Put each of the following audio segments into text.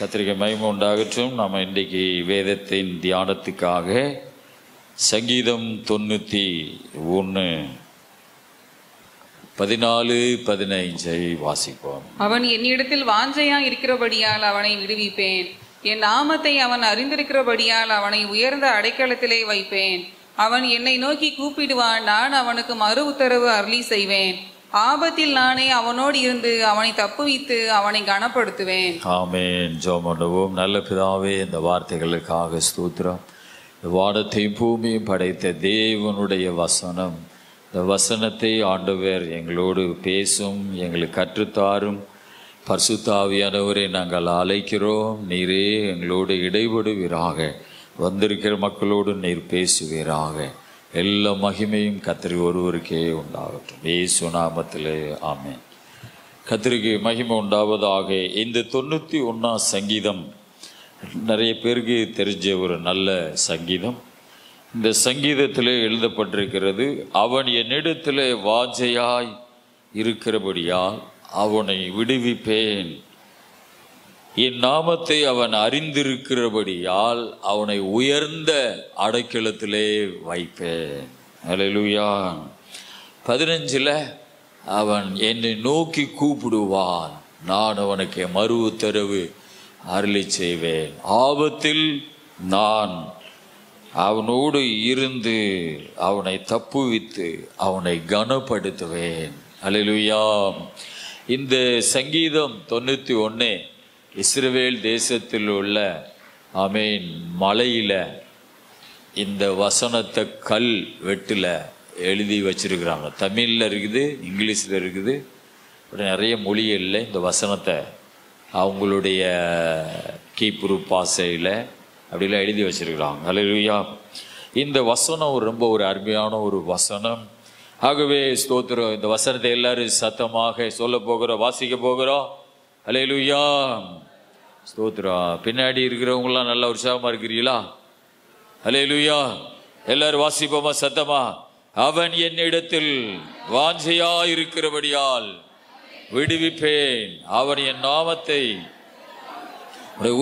கர்த்தருக்கு மகிமை உண்டாகட்டும். நாம் இன்றைக்கு வேதத்தின் தியானத்துக்காக சங்கீதம் 91 14-15 வாசிப்போம். அவன் என்னிடத்தில் வாஞ்சையா இருக்கிறபடியால் அவனை விடுவிப்பேன். என் நாமத்தை அவன் அறிந்திருக்கிறபடியால் அவனை உயர்ந்த அடைக்கலத்திலே வைப்பேன். அவன் என்னை நோக்கி கூப்பிடுவான், நான் அவனுக்கு மறு உத்தரவு அருளி செய்வேன். ஆபத்தில் நானே அவனோடு இருந்து அவனை தப்புவித்து அவனை கனப்படுத்துவேன். ஆமென். ஜெபம் பண்ணுவோம். நல்ல பிதாவே, இந்த வார்த்தைகளுக்காக ஸ்தோத்திரம். இந்த வானத்தையும் பூமியும் படைத்த தேவனுடைய வசனம், இந்த வசனத்தை ஆண்டவர் எங்களோடு பேசும், எங்களுக்கு கற்றுத்தாரும். பரிசுத்த ஆவியானவரை நாங்கள் அழைக்கிறோம். நீரே எங்களோடு இடைபடுவீராக. வந்திருக்கிற மக்களோடு நீர் பேசுவீராக. எல்லா மகிமையும் கர்த்தருக்கு ஒருவருக்கே உண்டாகட்டும். இயேசு நாமத்திலே ஆமென். கர்த்தருக்கு மகிமை உண்டாவதாக. இந்த 91 சங்கீதம் நிறைய பேருக்கு தெரிஞ்ச ஒரு நல்ல சங்கீதம். இந்த சங்கீதத்திலே எழுதப்பட்டிருக்கிறது, அவன் என்னிடத்திலே வாஞ்சையாய் இருக்கிறபடியால் அவனை விடுவிப்பேன். என் நாமத்தை அவன் அறிந்திருக்கிறபடியால் அவனை உயர்ந்த அடைக்கலத்திலே வைப்பேன். அல்லேலூயா. 15 அவன் என்னை நோக்கி கூப்பிடுவான், நான் அவனுக்கு மறு உத்தரவு அருளி செய்வேன். ஆபத்தில் நான் அவனோடு இருந்து அவனை தப்புவித்து அவனை கனப்படுத்துவேன். அல்லேலூயா. இந்த சங்கீதம் 91 இஸ்ரவேல் தேசத்தில் உள்ள மலையில் இந்த வசனத்தை கல் வெட்டில் எழுதி வச்சிருக்கிறாங்க. தமிழில் இருக்குது, இங்கிலீஷில் இருக்குது, நிறைய மொழிகளில் இந்த வசனத்தை அவங்களுடைய கீப்ரு பாஷையில் அப்படிலாம் எழுதி வச்சிருக்கிறாங்க. அல்லேலூயா. இந்த வசனம் ரொம்ப ஒரு அருமையான ஒரு வசனம். ஆகவே ஸ்தோத்திரம். இந்த வசனத்தை எல்லாரும் சத்தமாக சொல்ல போகிறோம், வாசிக்க போகிறோம். அல்லேலூயா. ஸ்தோத்திரம். பின்னாடி இருக்கிறவங்களாம் நல்லா உற்சாகமாக இருக்கிறீங்களா? அல்லேலூயா. எல்லாரும் வாசிப்போமா சத்தமா? அவன் என்னிடத்தில் வாஞ்சையா இருக்கிறபடியால் விடுவிப்பேன். அவன் என் நாமத்தை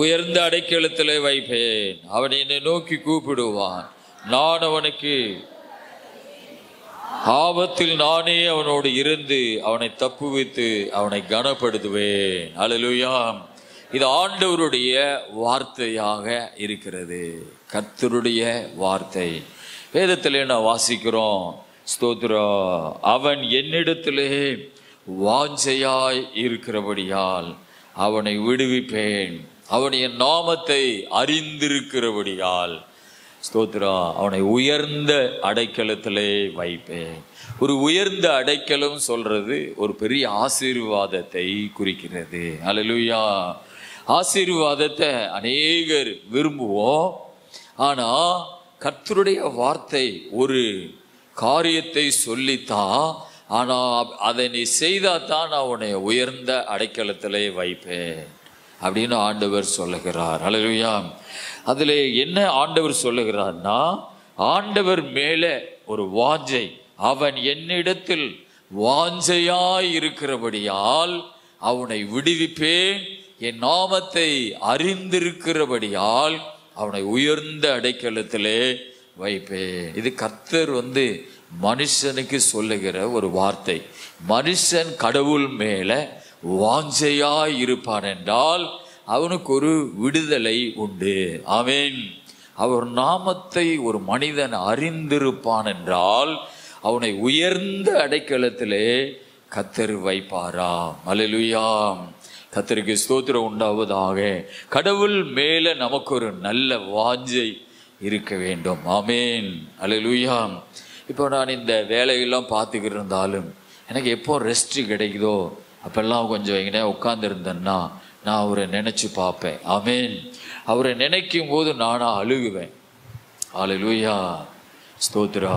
உயர்ந்த அடைக்கலத்திலே வைப்பேன். அவன் என்னை நோக்கி கூப்பிடுவான், நான் அவனுக்கு ஆபத்தில் நானே அவனோடு இருந்து அவனை தப்புவித்து அவனை கனப்படுத்துவேன். அல்லேலூயா. இது ஆண்டவருடைய வார்த்தையாக இருக்கிறது, கர்த்தருடைய வார்த்தை. வேதத்திலே நான் வாசிக்கிறோம். ஸ்தோத்திரம். அவன் என்னிடத்திலே வாஞ்சையாய் இருக்கிறபடியால் அவனை விடுவிப்பேன். அவன் என் நாமத்தை அறிந்திருக்கிறபடியால் ஸ்தோத்திரம் அவனை உயர்ந்த அடைக்கலத்திலே வைப்பேன். ஒரு உயர்ந்த அடைக்கலம் சொல்றது ஒரு பெரிய ஆசீர்வாதத்தை குறிக்கிறது. அல்லேலூயா. ஆசீர்வாதத்தை அநேகர் விரும்புவோம். ஆனா கர்த்தருடைய வார்த்தை ஒரு காரியத்தை சொல்லித்தான், ஆனா அதை நீ செய்தாதான் நான் உன்னை உயர்ந்த அடைக்கலத்திலே வைப்பேன் அப்படின்னு ஆண்டவர் சொல்லுகிறார். அல்லேலூயா. அதில் என்ன ஆண்டவர் சொல்லுகிறார்னா, ஆண்டவர் மேலே ஒரு வாஞ்சை. அவன் என்னிடத்தில் வாஞ்சையாய் இருக்கிறபடியால் அவனை விடுவிப்பேன். என் நாமத்தை அறிந்திருக்கிறபடியால் அவனை உயர்ந்த அடைக்கலத்திலே வைப்பேன். இது கர்த்தர் மனுஷனுக்கு சொல்லுகிற ஒரு வார்த்தை. மனுஷன் கடவுள் மேல வாஞ்சையாய் இருப்பான் என்றால் அவனுக்கு ஒரு விடுதலை உண்டு. ஆமென். அவர் நாமத்தை ஒரு மனிதன் அறிந்திருப்பான் என்றால் அவனை உயர்ந்த அடைக்கலத்திலே கர்த்தர் வைப்பாராம். அல்லேலூயா. கர்த்தருக்கு ஸ்தோத்திரம் உண்டாவதாக. கடவுள் மேல நமக்கு ஒரு நல்ல வாஞ்சை இருக்க வேண்டும். ஆமென். அல்லேலூயா. இப்போ நான் இந்த வேலையெல்லாம் பார்த்துக்கிட்டு இருந்தாலும் எனக்கு எப்போ ரெஸ்ட் கிடைக்குதோ அப்பெல்லாம் கொஞ்சம் எங்கேயா உட்கார்ந்துருந்தேன்னா நான் அவரை நினச்சி பார்ப்பேன். ஆமென். அவரை நினைக்கும் போது நானாக அழுகுவேன். அல்லேலூயா. ஸ்தோத்திரா.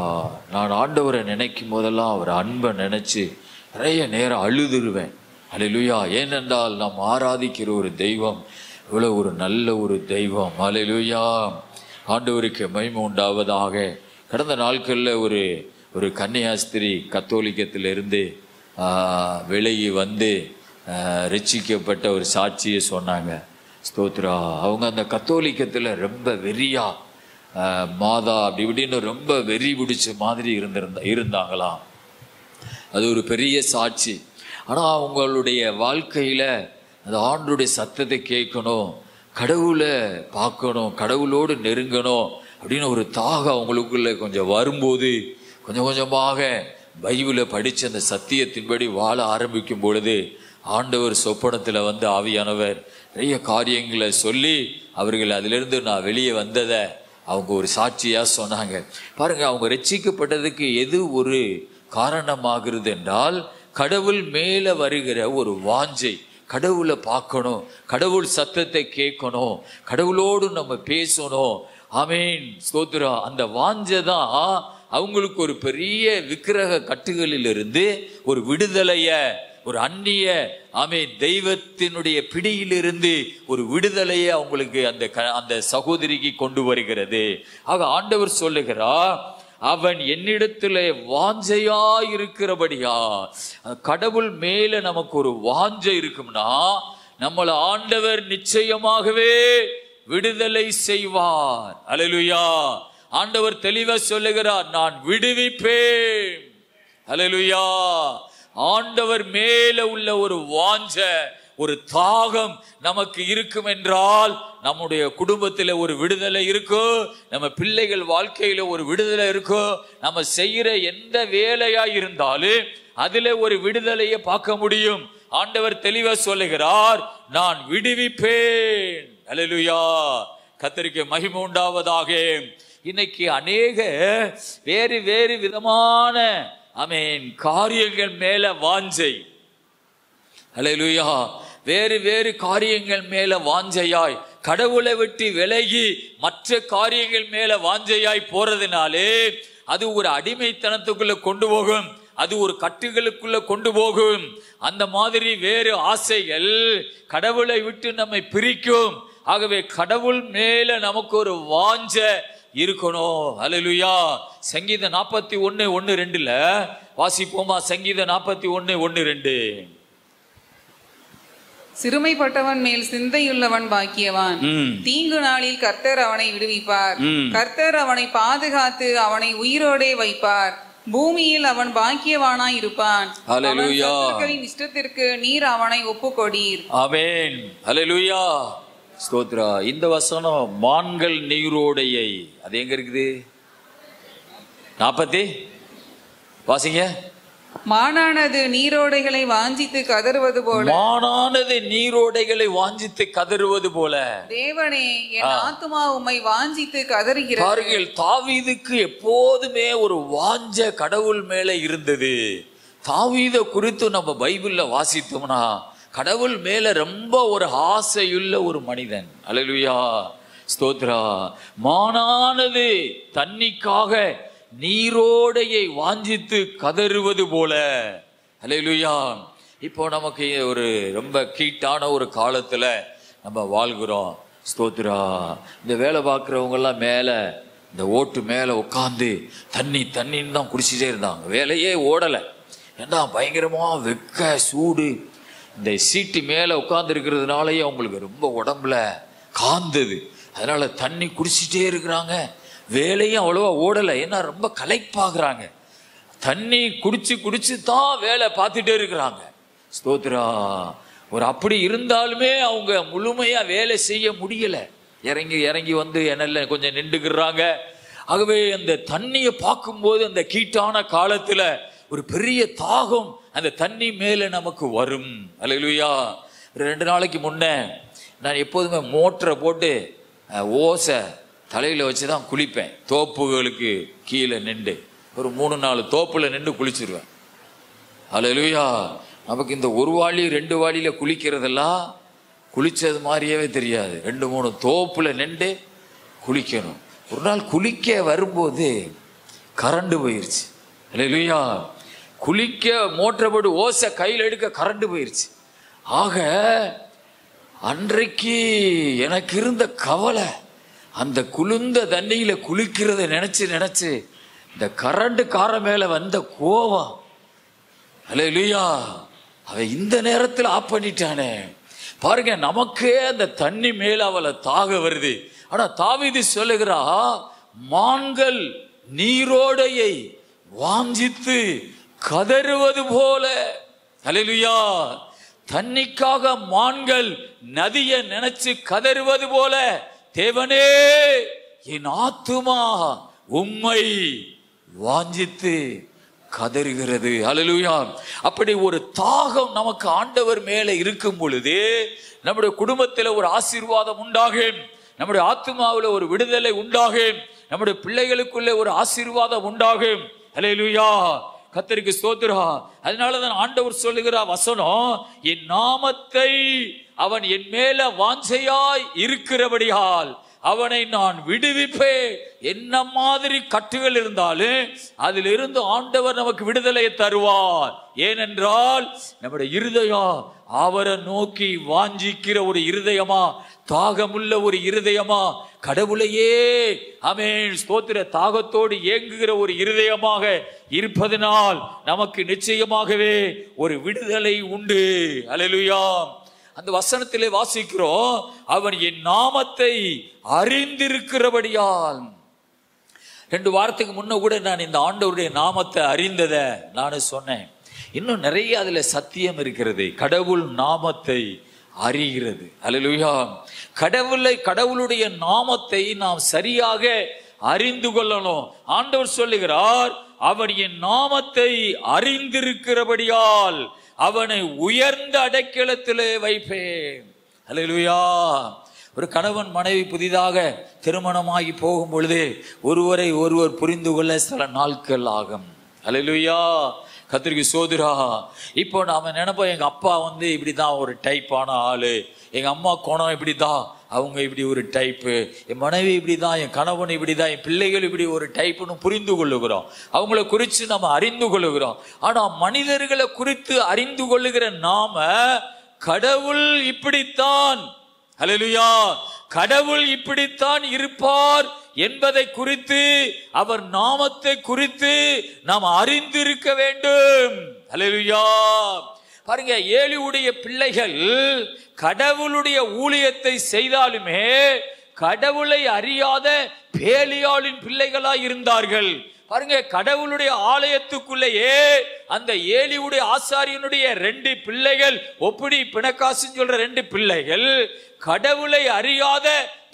நான் ஆண்டவரை நினைக்கும் போதெல்லாம் அவர் அன்பை நினச்சி நிறைய நேரம் அழுதுருவேன். அல்லேலூயா. ஏனென்றால் நாம் ஆராதிக்கிற ஒரு தெய்வம் இவ்வளோ ஒரு நல்ல ஒரு தெய்வம். அல்லேலூயா. ஆண்டவருக்கு மகிமை உண்டாவதாக. கடந்த நாட்களில் ஒரு கன்னியாஸ்திரி கத்தோலிக்கத்திலிருந்து விலகி ரட்சிக்கப்பட்ட ஒரு சாட்சியை சொன்னாங்க. ஸ்தோத்ரா. அவங்க அந்த கத்தோலிக்கத்தில் ரொம்ப வெறியா மாதா அப்படி இப்படின்னு ரொம்ப வெறி பிடிச்ச மாதிரி இருந்தாங்களாம். அது ஒரு பெரிய சாட்சி. ஆனால் அவங்களுடைய வாழ்க்கையில் அந்த ஆண்டோடைய சத்தத்தை கேட்கணும், கடவுளை பார்க்கணும், கடவுளோடு நெருங்கணும் அப்படின்னு ஒரு தாகம் அவங்களுக்குள்ள கொஞ்சம் வரும்போது கொஞ்சம் கொஞ்சமாக பைபிளை படித்து அந்த சத்தியத்தின்படி வாழ ஆரம்பிக்கும் பொழுது ஆண்டவர் சொப்பனத்தில் வந்து ஆவியானவர் நிறைய காரியங்களை சொல்லி அவர்கள் அதிலிருந்து நான் வெளியே வந்ததை அவங்க ஒரு சாட்சியாக சொன்னாங்க. பாருங்கள், அவங்க ரட்சிக்கப்பட்டதுக்கு எது ஒரு காரணமாகிறது என்றால் கடவுள் மேலே வருகிற ஒரு வாஞ்சை. கடவுளை பார்க்கணும், கடவுள் சத்தத்தை கேட்கணும், கடவுளோடு நம்ம பேசணும். ஆமீன், ஸ்தோத்திரம். அந்த வாஞ்சை தான் அவங்களுக்கு ஒரு பெரிய விக்கிரக கட்டுகளிலிருந்து ஒரு விடுதலைய, ஒரு அந்நிய தெய்வத்தினுடைய பிடியிலிருந்து ஒரு விடுதலையை அவங்களுக்கு அந்த சகோதரிக்கு கொண்டு வருகிறது. ஆக ஆண்டவர் சொல்லுகிறார், அவன் என்னிடத்துல வாஞ்சையா இருக்கிறபடியா. கடவுள் மேல நமக்கு ஒரு வாஞ்சை இருக்கும்னா நம்மளை ஆண்டவர் நிச்சயமாகவே விடுதலை செய்வார். அல்லேலூயா. ஆண்டவர் தெளிவா சொல்லுகிறார், நான் விடுவிப்பேன். அல்லேலூயா. ஆண்டவர் மேல உள்ள ஒரு வாஞ்ச, ஒரு தாகம் நமக்கு இருக்கும் என்றால் நம்முடைய குடும்பத்தில் ஒரு விடுதலை இருக்கும், நம்ம பிள்ளைகள் வாழ்க்கையில ஒரு விடுதலை இருக்கும், நம்ம செய்யற எந்த வேலையா இருந்தாலும் அதுல ஒரு விடுதலையை பார்க்க முடியும். ஆண்டவர் தெளிவா சொல்லுகிறார், நான் விடுவிப்பேன். அல்லேலூயா. கர்த்தருக்கு மகிமை உண்டாவதாக. இன்னைக்கு அநேக வேறு வேறு விதமான காரியங்கள் மேல வாஞ்சை. அல்லேலூயா. வேறு வேறு காரியங்கள் மேல வாஞ்சையாய், கடவுளை விட்டு விலகி மற்ற காரியங்கள் மேல வாஞ்சையாய் போறதுனாலே அது ஒரு அடிமைத்தனத்துக்குள்ள கொண்டு போகும், அது ஒரு கட்டுகளுக்குள்ள கொண்டு போகும். அந்த மாதிரி வேறு ஆசைகள் கடவுளை விட்டு நம்மை பிரிக்கும். ஆகவே கடவுள் மேல நமக்கு ஒரு வாஞ்ச இருக்கணும். அல்லேலூயா. சங்கீதம் 41:1-2 வாசிப்போமா? சங்கீதம் 41:1-2. சிறுமைப்பட்டவன் மேல் சிந்தையுள்ளவன் பாக்கியவான். தீங்கு நாளில் கர்த்தர் அவனை விடுவிப்பார். கர்த்தர் அவனை பாதுகாத்து அவனை உயிரோடே வைப்பார். பூமியில் அவன் பாக்கியவானாய் இருப்பான். அல்லேலூயா. சத்துருக்களின் இஷ்டத்திற்கு நீர் அவனை ஒப்புக்கொடீர். ஆமென். அல்லேலூயா. ஸ்தோத்ரா. இந்த வசனம் மான்கள் நீரோடையை, அது எங்க இருக்குது? 40 வாசிங்க. மானானது நீரோடைகளை வாஞ்சித்து கதறுவது போல, மானானது நீரோடைகளை வாஞ்சித்து கதறுவது போல தேவனே என் ஆத்துமா உம்மை வாஞ்சித்து கதறுகிறது. பாருங்கள், தாவீதுக்கு எப்போதுமே ஒரு வாஞ்ச கடவுள் மேல இருந்தது. தாவீத குறித்து நம்ம பைபிள்ல வாசித்தோம்னா கடவுள் மேல ரொம்ப ஒரு ஆசையுள்ள ஒரு மனிதன். அல்லேலூயா. ஸ்தோத்ரா. மானானது தண்ணிக்காக நீரோடையை வாஞ்சித்து கதறுவது போல. அல்லேலூயா. இப்போ நமக்கு ஒரு ரொம்ப கீட்டான ஒரு காலத்துல நம்ம வாழ்கிறோம். ஸ்தோத்ரா. இந்த வேலை பார்க்குறவங்க எல்லாம் மேல இந்த ஓட்டு மேல உட்காந்து தண்ணின்னு தான் குடிச்சிட்டே இருந்தாங்க. வேலையே ஓடலை. ஏன்னா பயங்கரமா வெக்க சூடு. இந்த சீட்டு மேல உட்கார்ந்து இருக்கிறதுனாலயே அவங்களுக்கு ரொம்ப உடம்புல காந்தது. அதனால தண்ணி குடிச்சிட்டே இருக்கிறாங்க. வேலையும் அவ்வளவா ஓடலை. ஏன்னா ரொம்ப களைப்பாகிறாங்க. தண்ணி குடிச்சு தான் வேலை பார்த்துட்டே இருக்கிறாங்க. ஸ்தோத்ரா. ஒரு அப்படி இருந்தாலுமே அவங்க முழுமையா வேலை செய்ய முடியல. இறங்கி வந்து என்னல்ல கொஞ்சம் நின்றுக்கிறாங்க. ஆகவே அந்த தண்ணியை பார்க்கும்போது அந்த கீட்டான காலத்துல ஒரு பெரிய தாகம் அந்த தண்ணி மேல நமக்கு வரும். அல்லேலூயா. 2 நாளைக்கு முன்ன நான் எப்போதுமே மோட்டரை போட்டு ஓசை தலையில வச்சுதான் குளிப்பேன். தோப்புகளுக்கு கீழே நின்று ஒரு 3-4 தோப்புல நின்று குளிச்சிருவேன். அல்லேலூயா. நமக்கு இந்த ஒரு வாளி 2 வாளியில குளிக்கிறதெல்லாம் குளிச்சது மாதிரியே தெரியாது. 2-3 தோப்புல நின்று குளிக்கணும். ஒரு நாள் குளிக்க வரும்போது கரண்ட் போயிருச்சு. அல்லேலூயா. குளிக்க மோட்டரை போட்டு ஓசை கையில் எடுக்க கரண்ட் போயிருச்சு. ஆக அன்றைக்கு எனக்கு இருந்த கவலை, அந்த குளிர்ந்த தண்ணியில குளிக்கிறத நினைச்சு இந்த கரண்ட் கார மேல வந்த கோவம். அல்லேலூயா. அவன் இந்த நேரத்தில் ஆஃப் பண்ணிட்டானே, பாருங்க, நமக்கே அந்த தண்ணி மேல அவளை தாக வருது. ஆனா தாவீது சொல்லுகிறா, மான்கள் நீரோடையை வாஞ்சித்து கதறுவது போல. அல்லேலூயா. தண்ணிக்காக மான்கள் நதியை நினைச்சு கதறுவது போல தேவனே என் ஆத்துமா உம்மை வாஞ்சித்து கதறுகிறது. அல்லேலூயா. அப்படி ஒரு தாகம் நமக்கு ஆண்டவர் மேல இருக்கும் பொழுது நம்முடைய குடும்பத்தில் ஒரு ஆசீர்வாதம் உண்டாகும், நம்முடைய ஆத்துமாவில் ஒரு விடுதலை உண்டாகும், நம்முடைய பிள்ளைகளுக்குள்ளே ஒரு ஆசீர்வாதம் உண்டாகும். அல்லேலூயா. கர்த்தருக்கு ஸ்தோத்திரம். அதனாலதான் ஆண்டவர் சொல்லுகிற வசனம், என் நாமத்தை அவன் என் மேல வாஞ்சையாய் இருக்கிறபடியால் அவனை நான் விடுவிப்பேன். என்ன மாதிரி கட்டுகள் இருந்தாலும் அதிலிருந்து ஆண்டவர் நமக்கு விடுதலை தருவார். ஏனென்றால் நம்முடைய இருதயம் அவரை நோக்கி வாஞ்சிக்கிற ஒரு இருதயமா, தாகமுள்ள ஒரு இருதயமா, கடவுளையே ஆமென் ஸ்தோத்திர தாகத்தோடு ஏங்குகிற ஒரு இருதயமாக இருப்பதனால் நமக்கு நிச்சயமாகவே ஒரு விடுதலை உண்டு. அல்லேலூயா. அந்த வசனத்திலே வாசிக்கிறோம், அவன் என் நாமத்தை அறிந்திருக்கிறபடியால். 2 வாரத்துக்கு முன்ன கூட நான் இந்த ஆண்டவருடைய நாமத்தை அறிந்தத நான் சொன்னேன். இன்னும் நிறைய அதுல சத்தியம் இருக்கிறது. கடவுள் நாமத்தை அறிகிறது. அல்லேலூயா. கடவுளுடைய நாமத்தை நாம் சரியாக அறிந்து கொள்ளணும். ஆண்டவர் சொல்லுகிறார், அவன் என் நாமத்தை அறிந்திருக்கிறபடியால் அவனை உயர்ந்த அடைக்கலத்திலே வைப்பேன். அல்லேலூயா. ஒரு கணவன் மனைவி புதிதாக திருமணமாகி போகும் பொழுது ஒருவரை ஒருவர் புரிந்து கொள்ள சில நாட்கள் ஆகும். அல்லேலூயா. கர்த்தருக்கு ஸ்தோத்திரம். இப்போ நாம நினைப்போம், எங்க அப்பா இப்படிதான் ஒரு டைப்பான ஆளு, எங்க அம்மா கோணம் இப்படிதான், அவங்க இப்படி ஒரு டைப்பு, என் மனைவி இப்படிதான், என் கணவன் இப்படிதான், என் பிள்ளைகள் இப்படி ஒரு டைப்புன்னு புரிந்து கொள்ளுகிறோம். அவங்கள குறித்து நம்ம அறிந்து கொள்ளுகிறோம். ஆனா மனிதர்களை குறித்து அறிந்து கொள்ளுகிற நாம கடவுள் இப்படித்தான், அல்லேலூயா, கடவுள் இப்படித்தான் இருப்பார் என்பதை குறித்து, அவர் நாமத்தை குறித்து நாம் அறிந்திருக்க வேண்டும். அல்லேலூயா. பாருங்க, ஏலியுடைய பிள்ளைகள் கடவுளுடைய ஊழியத்தை செய்தாலுமே கடவுளை அறியாத பேலியாளின் பிள்ளைகளாய் இருந்தார்கள். பாருங்க, கடவுளுடைய ஆலயத்துக்குள்ளேயே அந்த ஏலியுடைய ஆசாரியனுடைய 2 பிள்ளைகள், ஒப்பிடி பிணக்காசுன்னு சொல்ற 2 பிள்ளைகள் கடவுளை அறியாத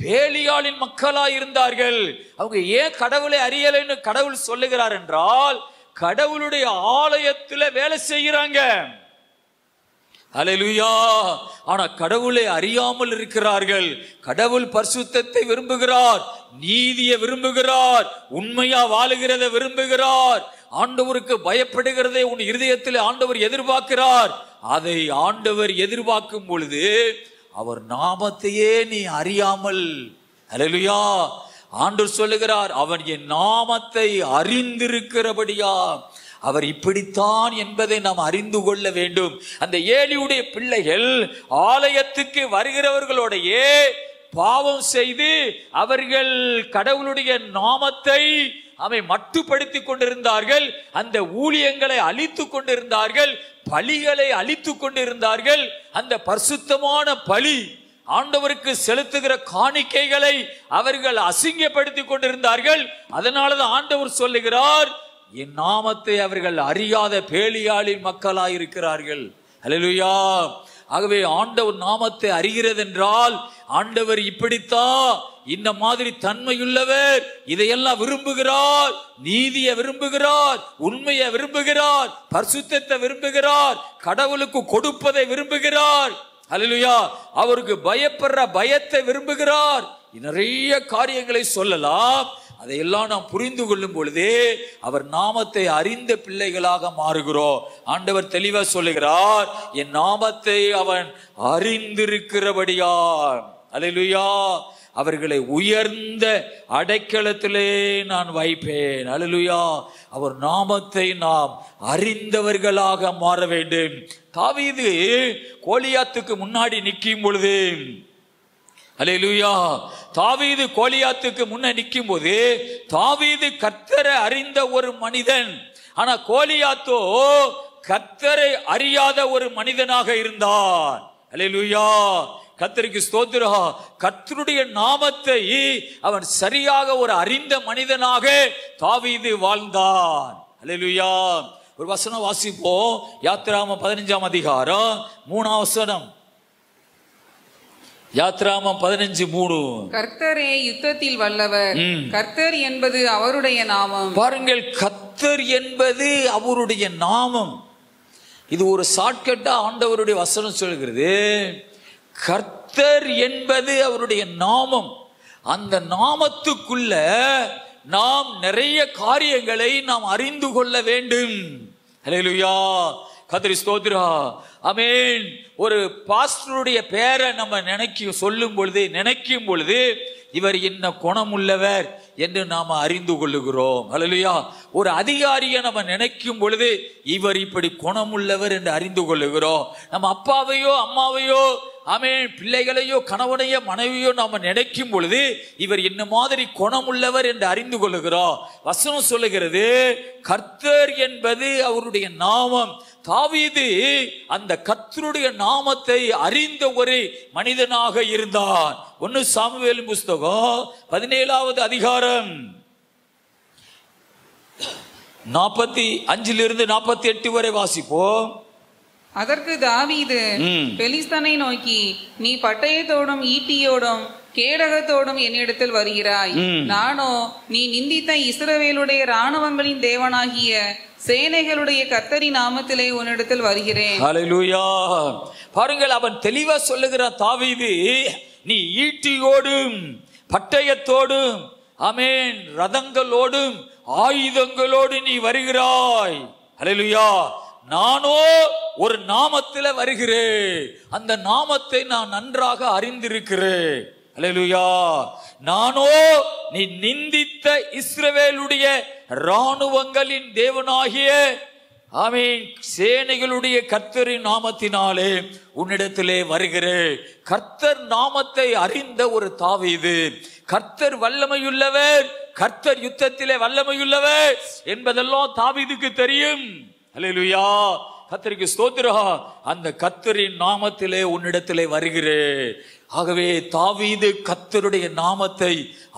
பேலியாளின் மக்களாய் இருந்தார்கள். அவங்க ஏன் கடவுளை அறியலைன்னு கடவுள் சொல்லுகிறார் என்றால், கடவுளுடைய ஆலயத்துல வேலை செய்கிறாங்க. அல்லேலூயா. ஆனா கடவுளை அறியாமல் இருக்கிறார்கள். கடவுள் பரிசுத்தத்தை விரும்புகிறார், நீதியை விரும்புகிறார், உண்மையா வாழுகிறத விரும்புகிறார், ஆண்டவருக்கு பயப்படுகிறதை உன் இருதயத்தில் ஆண்டவர் எதிர்பார்க்கிறார். அதை ஆண்டவர் எதிர்பார்க்கும் பொழுது அவர் நாமத்தையே நீ அறியாமல், அல்லேலூயா, ஆண்டவர் சொல்லுகிறார், அவன் என் நாமத்தை அறிந்திருக்கிறபடியா அவர் இப்படித்தான் என்பதை நாம் அறிந்து கொள்ள வேண்டும். அந்த ஏலியுடைய பிள்ளைகள் ஆலயத்துக்கு வருகிறவர்களோடையே பாவம் செய்து அவர்கள் கடவுளுடைய நாமத்தை மட்டுப்படுத்தி கொண்டிருந்தார்கள். அந்த ஊழியங்களை அழித்து கொண்டிருந்தார்கள், பலிகளை அழித்து கொண்டிருந்தார்கள். அந்த பரிசுத்தமான பலி, ஆண்டவருக்கு செலுத்துகிற காணிக்கைகளை அவர்கள் அசிங்கப்படுத்தி கொண்டிருந்தார்கள். அதனாலதான் ஆண்டவர் சொல்லுகிறார், என் நாமத்தை அவர்கள் அறியாத பேலியாளின் மக்களாயிருக்கிறார்கள். அல்லேலூயா. ஆகவே ஆண்டவர் நாமத்தை அறிகிறது என்றால் ஆண்டவர் இப்படித்தான், இந்த மாதிரி தன்மையுள்ளவர், இதையெல்லாம் விரும்புகிறார், நீதியை விரும்புகிறார், உண்மையை விரும்புகிறார், பரிசுத்தத்தை விரும்புகிறார், கடவுளுக்கு கொடுப்பதை விரும்புகிறார். அல்லேலூயா. அவருக்கு பயப்படுற பயத்தை விரும்புகிறார். நிறைய காரியங்களை சொல்லலாம். அதையெல்லாம் நாம் புரிந்து கொள்ளும் பொழுதே அவர் நாமத்தை அறிந்த பிள்ளைகளாக மாறுகிறோம். ஆண்டவர் தெளிவா சொல்லுகிறார், என் நாமத்தை அவன் அறிந்திருக்கிறபடியால், அல்லேலூயா, அவர்களை உயர்ந்த அடைக்கலத்திலே நான் வைப்பேன். அல்லேலூயா. அவர் நாமத்தை நாம் அறிந்தவர்களாக மாற வேண்டும். தாவீது கோலியாத்துக்கு முன்னாடி நிற்கும் பொழுது, அல்லேலூயா, தாவீது கோலியாத்துக்கு முன்ன நிற்கும் போது தாவீது கர்த்தரை அறிந்த ஒரு மனிதன். ஆனா கோலியாத்தோ கர்த்தரை அறியாத ஒரு மனிதனாக இருந்தான். அல்லேலூயா. கர்த்தருக்கு ஸ்தோத்திரம். கர்த்தருடைய நாமத்தை அவன் சரியாக ஒரு அறிந்த மனிதனாக தாவீது வாழ்ந்தான். அல்லேலூயா. ஒரு வசனம் வாசிப்போம். யாத்திராகமம் 15ஆம் அதிகாரம் 3ஆம் வசனம். யாத்திராகமம் 15:3. கர்த்தரே யுத்தத்தில் வல்லவர், கர்த்தர் என்பது அவருடைய நாமம். பாருங்கள், கர்த்தர் என்பது அவருடைய நாமம். இது ஒரு ஷார்ட்கட்டா ஆண்டவருடைய வசனம் சொல்கிறது. கர்த்தர் என்பது அவருடைய நாமம். அந்த நாமத்துக்குள்ள நாம் நிறைய காரியங்களை நாம் அறிந்து கொள்ள வேண்டும். ஹல்லேலூயா. கர்த்தருக்கு ஸ்தோத்திரம். ஆமென். ஒரு பாஸ்டருடைய பேரை நம்ம சொல்லும் பொழுது இவர் என்ன குணமுள்ளவர் என்று நாம அறிந்து கொள்ளுகிறோம். ஹல்லேலூயா. ஒரு அதிகாரியை நம்ம நினைக்கும் பொழுது இவர் இப்படி குணமுள்ளவர் என்று அறிந்து கொள்ளுகிறோம். நம்ம அப்பாவையோ அம்மாவையோ ஆமென் பிள்ளைகளையோ கணவனையோ மனைவியோ நாம நினைக்கும் பொழுது இவர் என்ன மாதிரி குணமுள்ளவர் என்று அறிந்து கொள்ளுகிறோம். வசனம் சொல்லுகிறது கர்த்தர் என்பது அவருடைய நாமம். தாவீது அந்த கர்த்தருடைய நாமத்தை அறிந்த ஒரு மனிதனாக இருந்தான். 1 சாமுவேல் புஸ்தகம் 17ஆவது அதிகாரம் 45 48 வரை வாசிப்போம். அதற்கு தாவீது பெலிஸ்தனை நோக்கி, நீ பட்டயத்தோடும் ஈட்டியோடும் கேடகத்தோடும் என்னிடத்தில் வருகிறாய், நானோ நீ நிந்தித்த இஸ்ரவேலுடைய இராணுவங்களின் தேவனாகிய சேனைகளுடைய கர்த்தரின் நாமத்திலே உன்னிடத்தில் வருகிறேன். ஹல்லேலூயா. பாருங்கள், அவன் தெளிவா சொல்லுகிறான். தாவீது, நீ ஈட்டியோடும் பட்டயத்தோடும் ஆமென் ரதங்களோடும் ஆயுதங்களோடு நீ வருகிறாய். ஹல்லேலூயா. நானோ ஒரு நாமத்தில் வருகிறேன். அந்த நாமத்தை நான் நன்றாக அறிந்திருக்கிறேன். ஹல்லேலூயா. நானோ நீ நிந்தித்த இஸ்ரவேலுடைய இராணுவங்களின் தேவனாகிய ஆமென் சேனைகளுடைய கர்த்தரின் நாமத்தினாலே உன்னிடத்திலே வருகிறேன். கர்த்தர் நாமத்தை அறிந்த ஒரு தாவீது, கர்த்தர் வல்லமையுள்ளவர், கர்த்தர் யுத்தத்திலே வல்லமையுள்ளவர் என்பதெல்லாம் தாவீதுக்கு தெரியும். ஹல்லேலூயா. கர்த்தருக்கு ஸ்தோத்திரம். அந்த கர்த்தரின் நாமத்திலே உன்னிடத்திலே வருகிறேன். ஆகவே தாவீது கர்த்தருடைய நாமத்தை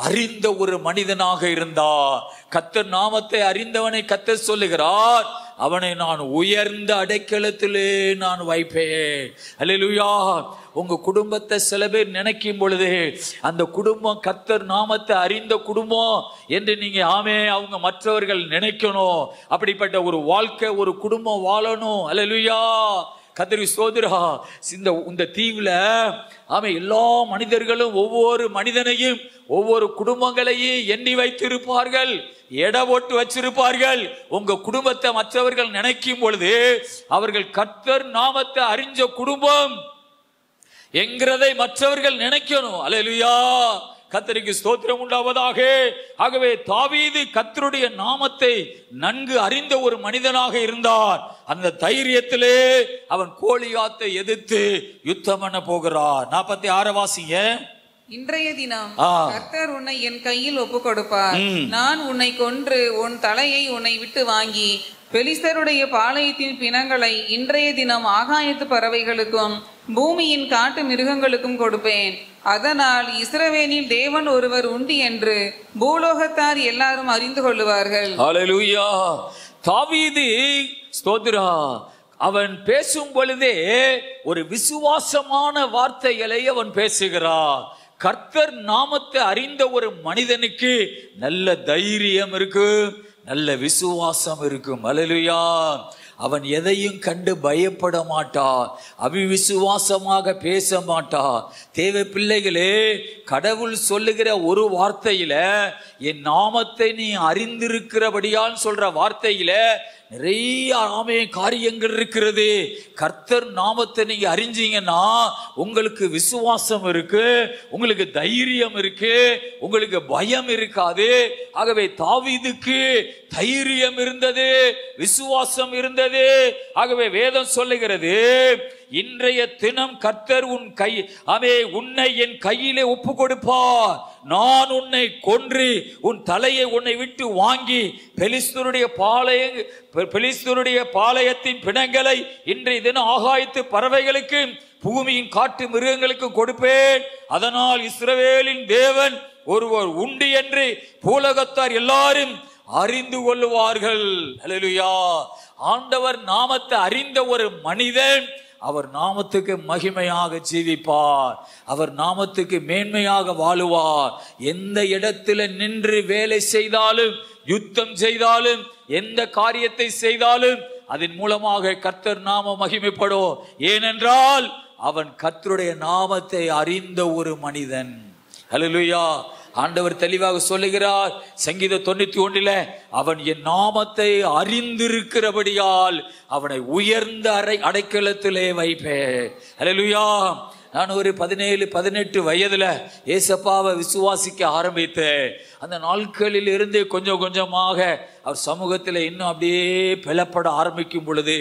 அறிந்த ஒரு மனிதனாக இருந்தார். கர்த்தர் நாமத்தை அறிந்தவனை கர்த்தர் சொல்லுகிறார், அவனை நான் உயர்ந்த அடைக்கலத்திலே நான் வைப்பேன். அல்லேலூயா. உங்க குடும்பத்தை சில பேர் நினைக்கும் பொழுது அந்த குடும்பம் கர்த்தர் நாமத்தை அறிந்த குடும்பம் என்று நீங்க அவங்க மற்றவர்கள் நினைக்கணும். அப்படிப்பட்ட ஒரு வாழ்க்கை ஒரு குடும்பம் வாழணும். அல்லேலூயா. கர்த்தருக்கு ஸ்தோத்திரம். இந்த தீவுல எல்லா மனிதர்களும் ஒவ்வொரு மனிதனையும் ஒவ்வொரு குடும்பங்களையும் எண்ணி வைத்திருப்பார்கள், எடை போட்டு வச்சிருப்பார்கள். உங்க குடும்பத்தை மற்றவர்கள் நினைக்கும் பொழுது அவர்கள் கர்த்தர் நாமத்தை அறிஞ்ச குடும்பம் என்கிறதை மற்றவர்கள் நினைக்கணும். அல்லேலூயா. கர்த்தருக்கு ஸ்தோத்திரம் உண்டாவதாக. ஆகவே தாவீது கர்த்தருடைய நாமத்தை நன்கு அறிந்த ஒரு மனிதனாக இருந்தார். அந்த தைரியத்திலே அவன் கோலியாத்தை எதிர்த்து யுத்தம் பண்ண போகிறார். 46 வாசிங்க. இன்றைய தினம் கர்த்தர் உன்னை என் கையில் ஒப்பு கொடுப்பார். நான் உன்னை கொன்று உன் தலையை உன்னை விட்டு வாங்கி பெலிஸ்தருடைய பாளையத்தின் பிணங்களை இன்றைய தினம் ஆகாயத்து பறவைகளுக்கும் பூமியின் காட்டு மிருகங்களுக்கும் கொடுப்பேன். அதனால் இஸ்ரவேலில் தேவன் ஒருவர் உண்டு என்று பூலோகத்தார் எல்லாரும் அறிந்து கொள்ளுவார்கள். ஹல்லேலூயா. தாவீது ஸ்தோத்திரம். அவன் பேசும் பொழுதே ஒரு விசுவாசமான வார்த்தைகளை அவன் பேசுகிறான். கர்த்தர் நாமத்தை அறிந்த ஒரு மனிதனுக்கு நல்ல தைரியம் இருக்கு, நல்ல விசுவாசம் இருக்கும். அல்லேலூயா. அவன் எதையும் கண்டு பயப்பட மாட்டான், அவிவிசுவாசமாக பேச மாட்டான். தேவ பிள்ளைகளே, கடவுள் சொல்லுகிற ஒரு வார்த்தையில என் நாமத்தை நீ அறிந்திருக்கிறபடியால் சொல்ற வார்த்தையில நிறைய காரியங்கள் இருக்கிறது. கர்த்தர் நாமத்தை நீங்க அறிஞ்சீங்கன்னா உங்களுக்கு விசுவாசம் இருக்கு, உங்களுக்கு தைரியம் இருக்கு, உங்களுக்கு பயம் இருக்காது. ஆகவே தாவீதுக்கு தைரியம் இருந்தது, விசுவாசம் இருந்தது. ஆகவே வேதம் சொல்லுகிறது, இன்றைய தினம் கர்த்தர் உன்னை என் கையிலே ஒப்பு கொடுப்பார். நான் உன்னை கொன்று உன் தலையை உன்னை விட்டு வாங்கி பெலிஸ்தருடைய பாளையத்தின் பிணங்களை இன்றைய தினம் ஆகாயத்து பறவைகளுக்கு பூமியின் காட்டு மிருகங்களுக்கு கொடுப்பேன். அதனால் இஸ்ரவேலின் தேவன் ஒருவர் உண்டு என்று பூலகத்தார் எல்லாரும் அறிந்து கொள்ளுவார்கள். அல்லேலூயா. ஆண்டவர் நாமத்தை அறிந்த ஒரு மனிதன் அவர் நாமத்துக்கு மகிமையாக ஜீவிப்பார், அவர் நாமத்துக்கு மேன்மையாக வாழுவார். எந்த இடத்துல நின்று வேலை செய்தாலும், யுத்தம் செய்தாலும், எந்த காரியத்தை செய்தாலும் அதன் மூலமாக கர்த்தர் நாம மகிமைப்படும். ஏனென்றால் அவன் கர்த்தருடைய நாமத்தை அறிந்த ஒரு மனிதன். அல்லேலூயா. ஆண்டவர் தெளிவாக சொல்லுகிறார் சங்கீதம் 91 அவன் என் நாமத்தை அறிந்திருக்கிறபடியால் அவனை உயர்ந்த அடைக்கலத்திலே வைப்பேன். அல்லேலூயா. நான் ஒரு 17-18 வயதுல ஏசப்பாவை விசுவாசிக்க ஆரம்பித்தேன். அந்த நாட்களில் இருந்து கொஞ்சம் கொஞ்சமாக அவர் சமூகத்தில் இன்னும் அப்படியே பலப்பட ஆரம்பிக்கும் பொழுது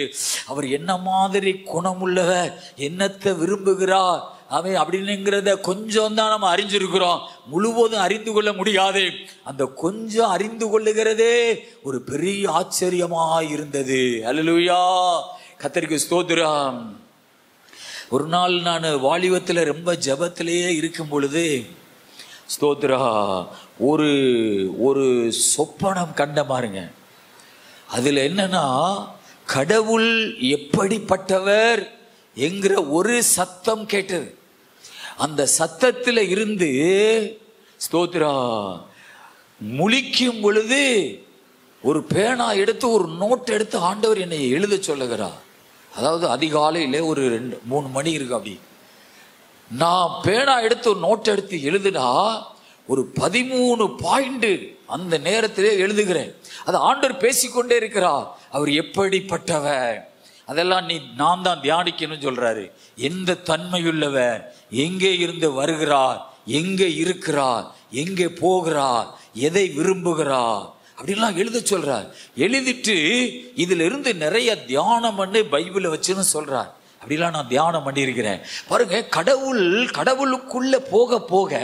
அவர் என்ன மாதிரி குணமுள்ளவர், என்னத்தை விரும்புகிறார் அவன் அப்படின்னுங்கிறத கொஞ்சம் தான் நம்ம அறிஞ்சிருக்கிறோம். முழுவதும் அறிந்து கொள்ள முடியாது. அந்த கொஞ்சம் அறிந்து கொள்ளுகிறதே ஒரு பெரிய ஆச்சரியமாய் இருந்தது. அல்லேலூயா. கர்த்தருக்கு ஸ்தோத்திரம். ஒரு நாள் நான் வாலிபத்தில் ரொம்ப ஜபத்திலேயே இருக்கும் பொழுது ஸ்தோத்திரா ஒரு சொப்பனம் கண்ட பாருங்க. அதில் என்னன்னா கடவுள் எப்படிப்பட்டவர் என்கிற ஒரு சத்தம் கேட்டது. அந்த சத்தத்தில் இருந்து ஸ்தோத்திரா முழிக்கும் பொழுது ஒரு பேனா எடுத்து ஒரு நோட் எடுத்து ஆண்டவர் என்னை எழுத சொல்லுகிறார். அதாவது அதிகாலையில் ஒரு 2-3 மணி இருக்கு. அப்படி நான் பேனா எடுத்து ஒரு நோட் எடுத்து எழுதுனா ஒரு 13 பாயிண்ட் அந்த நேரத்திலே எழுதுகிறேன். அது ஆண்டவர் பேசிக்கொண்டே இருக்கிறார். அவர் எப்படிப்பட்டவர் அதெல்லாம் நான் தான் தியானிக்கணும்னு சொல்றாரு. எந்த தன்மையுள்ளவர், எங்கே இருந்து வருகிறார், எங்கே இருக்கிறார், எங்கே போகிறார், எதை விரும்புகிறார் அப்படின்லாம் எழுத சொல்றார். எழுதிட்டு இதுல இருந்து நிறைய தியானம் பண்ணி பைபிளை வச்சுன்னு சொல்றார். அப்படிலாம் நான் தியானம் பண்ணியிருக்கிறேன். பாருங்க, கடவுளுக்குள்ள போக போக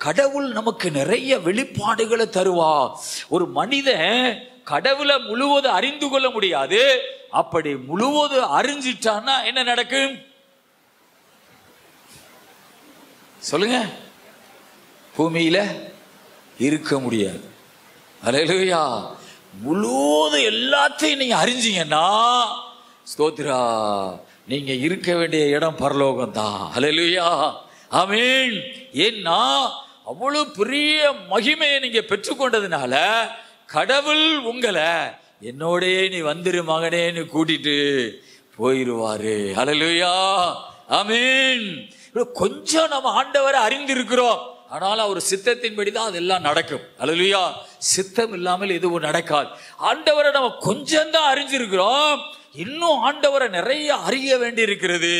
கடவுள் நமக்கு நிறைய வெளிப்பாடுகளை தருவா. ஒரு மனிதன் கடவுளை முழுவதும் அறிந்து கொள்ள முடியாது. அப்படி முழுவதும் அறிஞ்சிட்டான்னா என்ன நடக்கும் சொல்லுங்க? பூமியில இருக்க முடியாது. அல்லேலூயா. முழுவதும் எல்லாத்தையும் நீங்க அறிஞ்சீங்கன்னா ஸ்தோத்திரா நீங்க இருக்க வேண்டிய இடம் பரலோகம் தான். அல்லேலூயா. ஆமென். ஏன்னா அவ்வளவு பெரிய மகிமையை நீங்க பெற்றுக்கொண்டதுனால கடவுள் உங்களை என்னோடே நீ வந்துரு மகனேன்னு கூட்டிட்டு போயிருவாரு. அல்லேலூயா. ஆமென். கொஞ்சம் நம்ம ஆண்டவரை அறிந்திருக்கிறோம், ஆனால் அவர் சித்தத்தின்படி தான் அதெல்லாம் நடக்கும். அல்லேலூயா. சித்தம் இல்லாமல் எதுவும் நடக்காது. ஆண்டவரை நம்ம கொஞ்சம் தான் அறிஞ்சிருக்கிறோம், இன்னும் ஆண்டவரை நிறைய அறிய வேண்டி இருக்கிறது.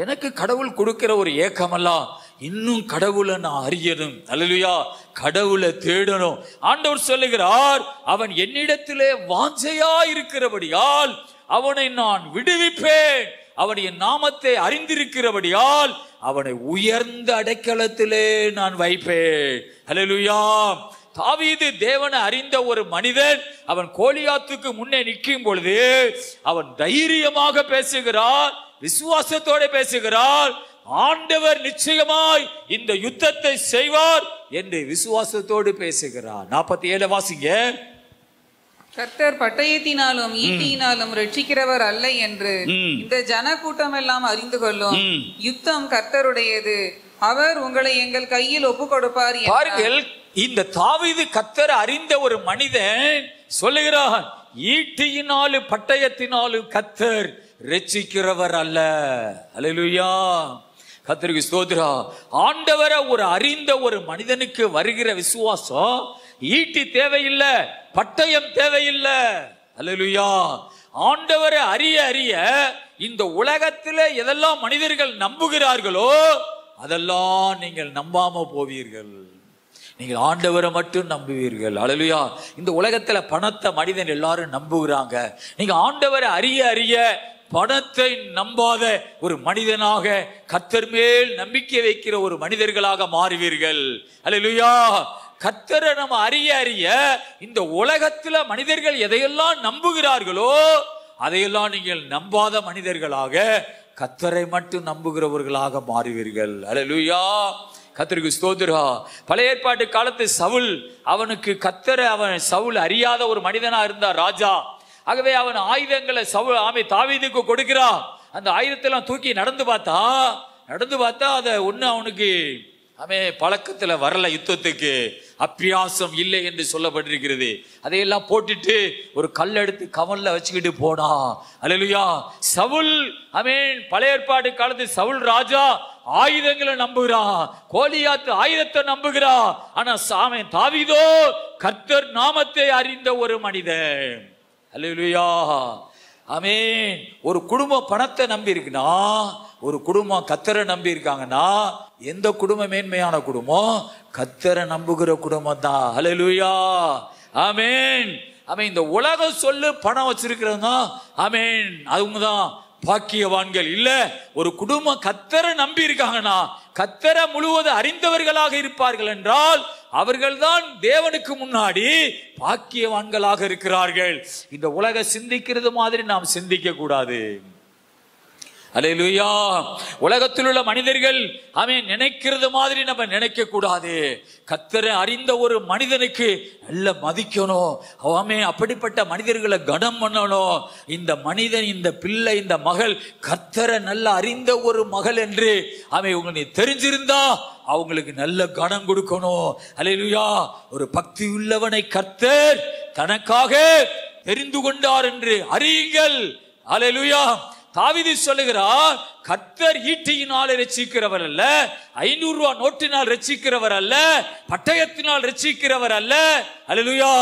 எனக்கு கடவுள் கொடுக்கிற ஒரு ஏக்கமெல்லாம் இன்னும் கடவுளை நான் அறியணும். அல்லேலூயா. கடவுளை தேடணும். ஆண்டவர் சொல்லுகிறார் அவன் என்னிடத்திலே வாஞ்சையா இருக்கிறபடியால் அவனை நான் விடுவிப்பேன். அவன் என் நாமத்தை அறிந்திருக்கிறபடியால் அவனை உயர்ந்த அடைக்கலத்திலே நான் வைப்பேன். அல்லேலூயா. தாவீது தேவனை அறிந்த ஒரு மனிதன். அவன் கோலியாத்துக்கு முன்னே நிற்கும் பொழுது அவன் தைரியமாக பேசுகிறார், விசுவாசத்தோடு பேசுகிறார். ஆண்டவர் நிச்சயமாய் இந்த யுத்தத்தை செய்வார் என்று விசுவாசத்தோடு பேசுகிறார். 47 வாசிங்க. கர்த்தர் பட்டயத்தினாலும் ஈட்டியினாலும் ரட்சிக்கிறவர் அல்ல என்று இந்த ஜன கூட்டம் எல்லாம் அறிந்து கொள்ளும். யுத்தம் கர்த்தருடையது, அவர் உங்களை எங்கள் கையில் ஒப்பு கொடுப்பார். பாருங்கள், இந்த தாவீது கர்த்தர் அறிந்த ஒரு மனிதன் சொல்லுகிறான், ஈட்டியினாலும் பட்டயத்தினாலும் கர்த்தர் ரட்சிக்கிறவர் அல்ல. அல்லேலூயா. கர்த்தருக்கு ஸ்தோத்திரம். ஆண்டவரை ஒரு அறிந்த ஒரு மனிதனுக்கு வருகிற விசுவாசம் ஈட்டி தேவையில்லை, பட்டயம் தேவையில்லை. அல்லேலூயா. ஆண்டவரை அறிய அறிய இந்த உலகத்தில் எதெல்லாம் மனிதர்கள் நம்புகிறார்களோ அதெல்லாம் நீங்கள் நம்பாம போவீர்கள். நீங்கள் ஆண்டவரை மட்டும் நம்புவீர்கள். அல்லேலூயா. இந்த உலகத்துல பணத்தை மனிதன் எல்லாரும் நம்புகிறாங்க. நீங்க ஆண்டவரை அறிய அறிய பணத்தை நம்பாத ஒரு மனிதனாக கர்த்தர் மேல் நம்பிக்கை வைக்கிற ஒரு மனிதர்களாக மாறுவீர்கள். அல்லேலூயா. கர்த்தரை நம்ம அறிய அறிய இந்த உலகத்துல மனிதர்கள் எதையெல்லாம் நம்புகிறார்களோ அதையெல்லாம் நீங்கள் நம்பாத மனிதர்களாக கர்த்தரை மட்டும் நம்புகிறவர்களாக மாறுவீர்கள். அல்லேலூயா, கர்த்தருக்கு ஸ்தோத்திரம். பழைய ஏற்பாட்டு காலத்து சவுல், அவனுக்கு கர்த்தரை சவுல் அறியாத ஒரு மனிதனா இருந்தார், ராஜா. ஆகவே அவன் ஆயுதங்களை தாவீதுக்கு கொடுக்கிறான். அந்த ஆயுதத்தெல்லாம் தூக்கி நடந்து பார்த்தா அதை ஒண்ணு அவனுக்கு பழக்கத்துல வரல, யுத்தத்துக்கு அப்பியாசம் இல்லை என்று சொல்லப்பட்டிருக்கிறது. அதையெல்லாம் போட்டுட்டு ஒரு கல் எடுத்து கவல்ல வச்சுக்கிட்டு போனா. அல்லேலூயா, சவுல் பழைய ஏற்பாடு காலத்து சவுல் ராஜா ஆயுதங்களை நம்புகிறான், கோலியாத்து ஆயுதத்தை நம்புகிறான். ஆனா தாவீதோ கர்த்தர் நாமத்தை அறிந்த ஒரு மனிதன். அல்லேலூயா, ஆமென். ஒரு குடும்பம் பணத்தை நம்பி இருக்குன்னா, ஒரு குடும்பம் கர்த்தரை நம்பி இருக்காங்கன்னா, எந்த குடும்பம் மேன்மையான குடும்பம்? கர்த்தரை நம்புகிற குடும்பம் தான். அல்லேலூயா, ஆமென். இந்த உலகம் சொல்லு பணம் வச்சிருக்கிறதா, ஆமென், அவங்க தான் பாக்கியவான்கள். இல்ல, ஒரு குடும்பம் கர்த்தரை நம்பி இருக்காங்கன்னா, கர்த்தரை முழுவதும் அறிந்தவர்களாக இருப்பார்கள் என்றால் அவர்கள்தான் தேவனுக்கு முன்னாடி பாக்கியவான்களாக இருக்கிறார்கள். இந்த உலக சிந்திக்கிறது மாதிரி நாம் சிந்திக்க கூடாது. அல்லேலூயா, உலகத்தில் உள்ள மனிதர்கள் நினைக்கிறது மாதிரி நம்ம நினைக்க கூடாது. கர்த்தரை அறிந்த ஒரு மனிதனுக்கு நல்ல மதிக்கணும். அப்படிப்பட்ட மனிதர்களை கனம் பண்ணணும். இந்த மனிதன், இந்த பிள்ளை, இந்த மகள் கர்த்தரை நல்ல அறிந்த ஒரு மகள் என்று உங்களுக்கு தெரிஞ்சிருந்தா அவங்களுக்கு நல்ல கனம் கொடுக்கணும். அல்லேலூயா, ஒரு பக்தி உள்ளவனை கர்த்தர் தனக்காக தெரிந்து கொண்டார் என்று அறியுங்கள். அல்லேலூயா, தாவீது சொல்லுகிறார், கர்த்தர் ஈட்டியினால் ரட்சிக்கிறவர் அல்ல, 500 ரூபாய் நோட்டினால் ரட்சிக்கிறவர் அல்ல, பட்டயத்தினால் ரட்சிக்கிறவர் அல்ல. அல்லேலூயா,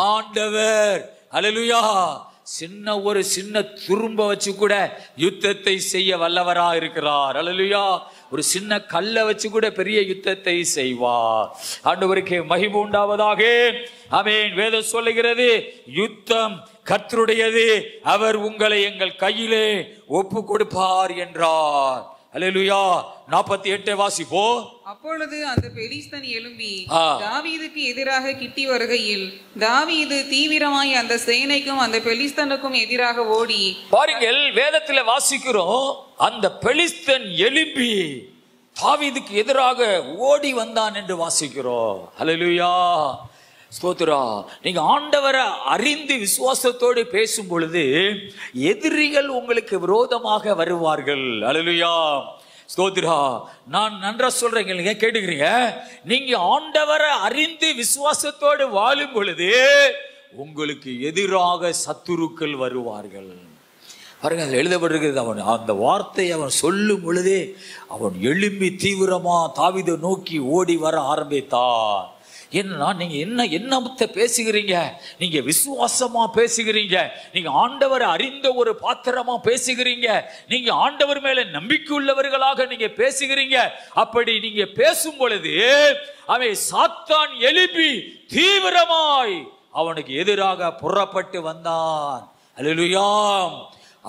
ஆண்டவர். அல்லேலூயா, ஒரு சின்ன துரும்ப வச்சு கூட யுத்தத்தை செய்ய வல்லவரா இருக்கிறார். அல்லேலூயா, ஒரு சின்ன கல்லை வச்சு கூட பெரிய யுத்தத்தை செய்வார். ஆண்டவருக்கு மகிமை உண்டாவதாக. ஆமென். வேதம் சொல்லுகிறது, யுத்தம் கர்த்தருடையது, அவர் உங்களை எங்கள் கையிலே ஒப்பு கொடுப்பார் என்றார். அல்லேலூயா, 48 வாசிப்போம். அப்பொழுது அந்த பெலிஸ்தன் எழும்பி தாவீதுக்கு எதிராக கிட்டி வருகையில் தாவீது தீவிரமாய் அந்த சேனைக்கும் அந்த பெலிஸ்தனுக்கும் எதிராக ஓடி. பாருங்கள், வேதத்தில் வாசிக்கிறோம், அந்த பெலிஸ்தன் எழும்பி தாவீதுக்கு எதிராக ஓடி வந்தான் என்று வாசிக்கிறோம். அல்லேலூயா, ஸ்தோத்திரா. நீங்க ஆண்டவரை அறிந்து விசுவாசத்தோடு பேசும் பொழுது எதிரிகள் உங்களுக்கு விரோதமாக வருவார்கள். அல்லேலூயா, ஸ்தோத்திரா. நான் நன்றா சொல்றேங்க, கேட்டுக்கிறீங்க. நீங்க ஆண்டவரை அறிந்து விசுவாசத்தோடு வாழும் பொழுது உங்களுக்கு எதிராக சத்துருக்கள் வருவார்கள். பாருங்க, அதில் எழுதப்பட்டிருக்கிறது, அவன் அந்த வார்த்தையை அவன் சொல்லும் பொழுதே அவன் எழும்பி தீவிரமா தாவீதை நோக்கி ஓடி வர ஆரம்பித்தான். என்ன நீங்க என்னத்தை பேசுகிறீங்க? நீங்க விசுவாசமா பேசுகிறீங்க, நீங்க ஆண்டவரை அறிந்த ஒரு பாத்திரமா பேசுகிறீங்க, நீங்க ஆண்டவர் மேல நம்பிக்கை உள்ளவர்களாக நீங்க பேசுகிறீங்க. அப்படி நீங்க பேசும் பொழுது அவன் சாத்தான் எழுப்பி தீவிரமாய் அவனுக்கு எதிராக புறப்பட்டு வந்தான். அல்லேலூயா,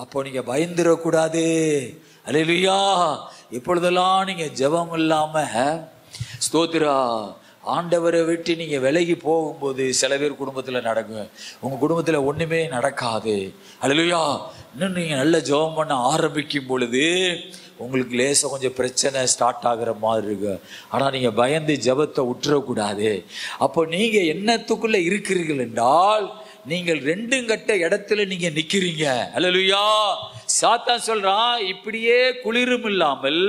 அப்போ நீங்க பயந்துடக்கூடாது. அல்லேலூயா, இப்பொழுதெல்லாம் நீங்க ஜெபம் இல்லாம, ஸ்தோத்திரா, ஆண்டவரை விட்டு நீங்க விலகி போகும்போது சில பேர் குடும்பத்துல நடக்கும், உங்க குடும்பத்துல ஒண்ணுமே நடக்காது. அல்லேலூயா, இன்னும் நீங்க நல்ல ஜெபம் பண்ண ஆரம்பிக்கும் பொழுது உங்களுக்கு லேசா கொஞ்சம் பிரச்சனை ஸ்டார்ட் ஆகுற மாதிரி இருக்கு. ஆனா நீங்க பயந்து ஜெபத்தை விட்டுறக்கூடாது. அப்போ நீங்க என்னத்துக்குள்ள இருக்கிறீர்கள் என்றால், நீங்கள் 2 கட்ட இடத்துல நீங்க நிக்கிறீங்க. அல்லேலூயா, சாத்தான் சொல்றான், இப்படியே குளிரும் இல்லாமல்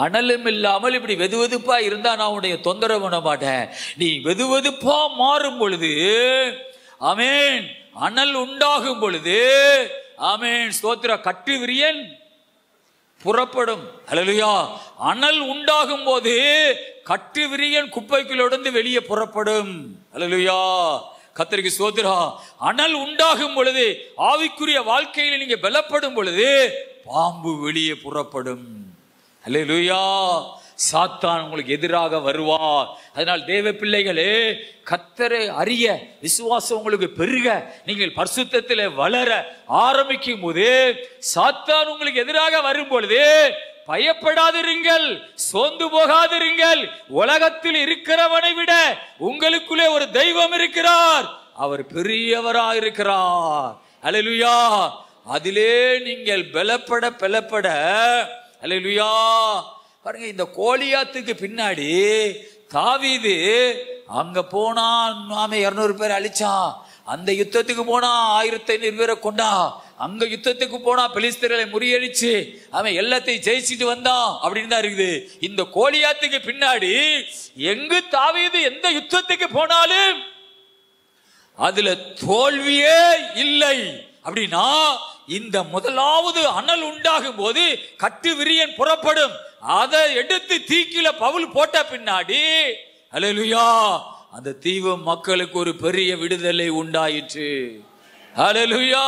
அனலும் இல்லாமல் இப்படி வெதுவெதுப்பா இருந்தா நான் உன்னுடைய தொந்தரவு பண்ண மாட்டேன். நீ வெதுவெதுப்பா மாறும் பொழுது, ஆமென், அனல் உண்டாகும் பொழுது, ஆமென், ஸ்தோத்திர, கட்டு விரியன் புறப்படும். அல்லேலூயா, அனல் உண்டாகும் போது கட்டு விரியன் குப்பைக்குள்ளோடு வெளியே புறப்படும். அல்லேலூயா, கர்த்தருக்கு ஸ்தோத்திரம். அனல் உண்டாகும் பொழுது, ஆவிக்குரிய வாழ்க்கையில் நீங்க பலப்படும் பொழுது பாம்பு வெளியே புறப்படும். அல்லேலூயா, சாத்தான் உங்களுக்கு எதிராக வருவார். அதனால் தேவ பிள்ளைகளே, கர்த்தரை அறிய விசுவாசம் உங்களுக்கு பெருக, நீங்கள் பரிசுத்தத்தில் வளர ஆரம்பிக்கும் போது சாத்தான் உங்களுக்கு எதிராக வரும் பொழுது பயப்படாதிருங்கள், சோர்ந்து போகாதிருங்கள். உலகத்தில் இருக்கிறவனை விட உங்களுக்குள்ளே ஒரு தெய்வம் இருக்கிறார், அவர் பெரியவராயிருக்கிறார். அல்லேலூயா, அதிலே நீங்கள் பலப்பட அல்லேலூயா. பாருங்க, இந்த கோலியாத்துக்கு பின்னாடி தாவீது அங்க போனா நாம 200 பேர் அழிச்சான், அந்த யுத்தத்துக்கு போனா 1500 பேரை கொண்டா, அங்க யுத்தத்துக்கு போனா பெலிஸ்தர்களை முறியடிச்சு அவன் எல்லாத்தையும் ஜெயிச்சுட்டு வந்தான் அப்படின்னு தான் இருக்குது. இந்த கோலியாத்துக்கு பின்னாடி எங்கு தாவீது எந்த யுத்தத்துக்கு போனாலும் அதுல தோல்வியே இல்லை. அப்படின்னா இந்த முதலாவது அனல் உண்டாகும் போது கட்டு விரியன் புறப்படும், அதை எடுத்து தீக்கில பவுல் போட்ட பின்னாடி அல்லேலூயா அந்த தீவு மக்களுக்கு ஒரு பெரிய விடுதலை உண்டாயிற்று. அல்லேலூயா.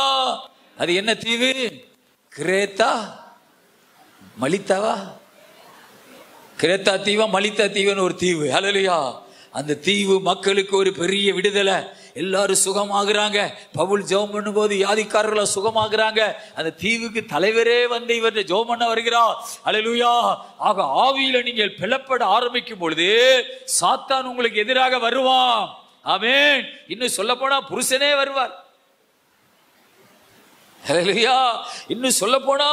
அது என்ன தீவு? கிரேத்தா மலித்தாவா? கிரேத்தா தீவா மலித்தா தீவுன்னு ஒரு தீவு. அல்லேலூயா. அந்த தீவு மக்களுக்கு ஒரு பெரிய விடுதலை, எல்லாரும் சுகமாகறாங்க. பவுல் ஜெபம் பண்ணும்போது வியாதிக்காரர்கள சுகமாகறாங்க. அந்த தீவுக்கு தலைவரே வந்து இவற்றை ஜெபம் பண்ண வருகிறார். அல்லேலூயா. ஆக ஆவியில நீங்கள் பிளப்பட ஆரம்பிக்கும் பொழுது சாத்தான் உங்களுக்கு எதிராக வருவான். ஆமென். இன்னும் சொல்ல போனா புருஷனே வருவார். அல்லேலூயா. இன்னும் சொல்ல போனா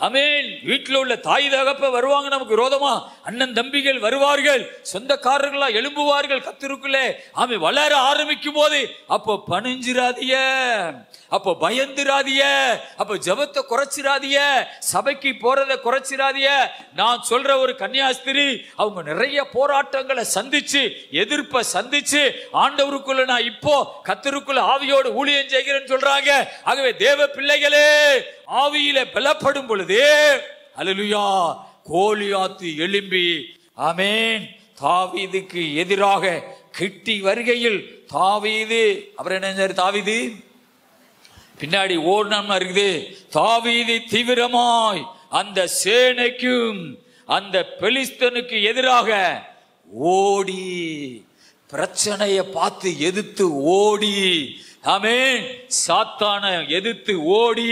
ஆமென், வீட்டில் உள்ள தாய் தகப்ப வருவாங்க நமக்கு விரோதமா, அண்ணன் தம்பிகள் வருவார்கள், சொந்தக்காரர்களா எழும்புவார்கள் கர்த்தருக்குள்ளே. ஆமென். வளர ஆரம்பிக்கும் போது அப்போ பணிஞ்சிராதிய, அப்போ பயந்துராதிய, அப்போ ஜெபத்தை குறைச்சிராதிய, சபைக்கு போறதை குறைச்சிராதிய. நான் சொல்ற ஒரு கன்னியாஸ்திரி அவங்க நிறைய போராட்டங்களை சந்திச்சு எதிர்ப்பை சந்திச்சு ஆண்டவருக்குள்ள நான் இப்போ கர்த்தருக்குள்ள ஆவியோடு ஊழியம் செய்கிறேன்னு சொல்றாங்க. ஆகவே தேவ பிள்ளைகளே, ஆவியில பலப்படும் பொழுது அல்லேலூயா கோலியாத்து எழும்பி ஆமென் தாவீதுக்கு எதிராக கிட்டி வருகையில் தாவீது அப்புறம் என்ன, தாவீது பின்னாடி ஓடணும்னு இருக்குது. தாவீது தீவிரமாய் அந்த சேனைக்கும் அந்த பெலிஸ்தனுக்கு எதிராக ஓடி, பிரச்சனையை பார்த்து எதிர்த்து ஓடி, ஆமென் சாத்தான எதிர்த்து ஓடி,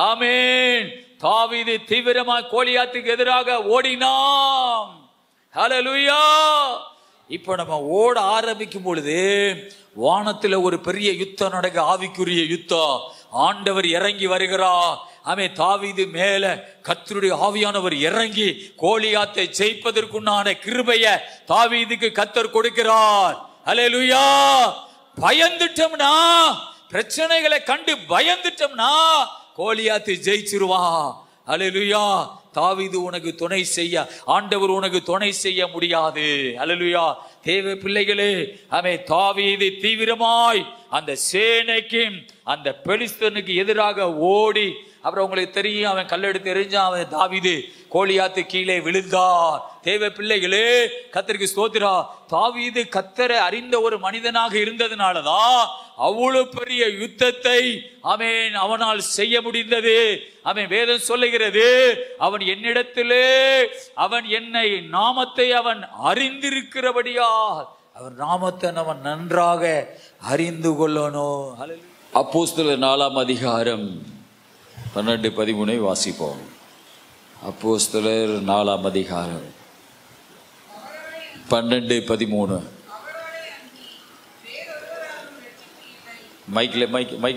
ஆமென் தாவீது தீவிரமாய் கோலியாத்துக்கு எதிராக ஓடினான். ஹல்லேலூயா. இப்ப நம்ம ஓட ஆரம்பிக்கும் பொழுது வானத்துல ஒரு பெரிய யுத்தம் நடக்க, ஆவிக்குரிய யுத்தம். ஆண்டவர் இறங்கி வருகிறார். ஆமென். தாவீது மேல கர்த்தருடைய ஆவியானவர் இறங்கி கோலியாத்தை ஜெயிப்பதற்குண்டான கிருபையை தாவீதுக்கு கர்த்தர் கொடுக்கிறார். அல்லேலூயா. பயந்துட்டோம்னா, பிரச்சனைகளை கண்டு பயந்துட்டோம்னா கோலியாத்தை ஜெயிச்சிருவான். அல்லேலூயா. தாவீது உனக்கு துணை செய்ய, ஆண்டவர் உனக்கு துணை செய்ய முடியாது. அல்லேலூயா. தேவ பிள்ளைகளே, ஆமென் தாவீது தீவிரமாய் அந்த சேனைக்கும் அந்த பெலிஸ்தனுக்கு எதிராக ஓடி, அப்புறம் உங்களுக்கு தெரியும் அவன் கல்லெடுத்து எறிஞ்சான், அவன் தாவீது கோலியாத்து கீழே விழுந்தார். தேவ பிள்ளைகளே, கர்த்தருக்கு ஸ்தோத்திரா. தாவீது கர்த்தரை அறிந்த ஒரு மனிதனாக இருந்ததுனாலதான் அவ்வளவு பெரிய யுத்தத்தை ஆமென் அவனால் செய்ய முடிந்தது. ஆமென். வேதம் சொல்லுகிறது, அவன் என்னிடத்திலே அவன் என்னை நாமத்தை அவன் அறிந்திருக்கிறபடியா, அவன் நாமத்தை அவன் நன்றாக அறிந்து கொள்ளணும். அப்போஸ்தலர் 4ஆம் அதிகாரம் 12-13 வாசிப்போம். அப்போஸ்தலர் 4ஆம் அதிகாரம் 12-13. மைக்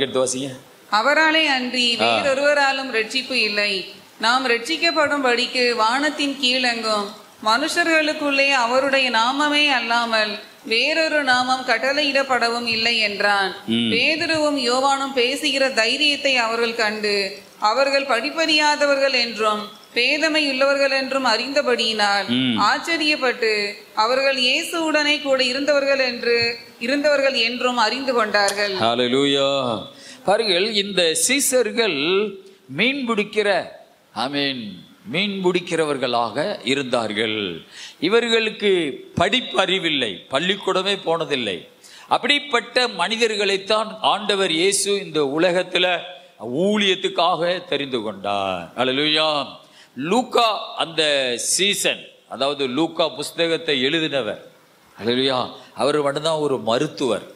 எடுத்து வாசிங்க. அவராலே அன்றி வேறொருவராலும் ரட்சிப்பு இல்லை. நாம் ரட்சிக்கப்படும்படிக்கு வானத்தின் கீழெங்கும் மனுஷர்களுக்குள்ளே அவருடைய நாமமே அல்லாமல் வேறொரு நாமம் கட்டளையிடப்படவும் இல்லை என்றான். பேதுருவும் யோவானும் பேசுகிற தைரியத்தை அவர்கள் கண்டு அவர்கள் படிப்பறியாதவர்கள் என்றும் பேதமை உள்ளவர்கள் என்றும் அறிந்தபடியினால் ஆச்சரியப்பட்டு அவர்கள் இயேசுவுடனே கூட இருந்தவர்கள் என்றும் அறிந்து கொண்டார்கள். ஹல்லேலூயா. பாருங்கள், இந்த சீசர்கள் மீன் பிடிக்கிற மீன் பிடிக்கிறவர்களாக இருந்தார்கள். இவர்களுக்கு படிப்பறிவில்லை, பள்ளிக்கூடமே போனதில்லை. அப்படிப்பட்ட மனிதர்களைத்தான் ஆண்டவர் இயேசு இந்த உலகத்துல ஊழியத்துக்காக தெரிந்து கொண்டார். அல்லேலூயா. லூக்கா அந்த சீசன், அதாவது லூக்கா புஸ்தகத்தை எழுதினவர், அல்லேலூயா, அவர் மட்டும்தான் ஒரு மருத்துவர்.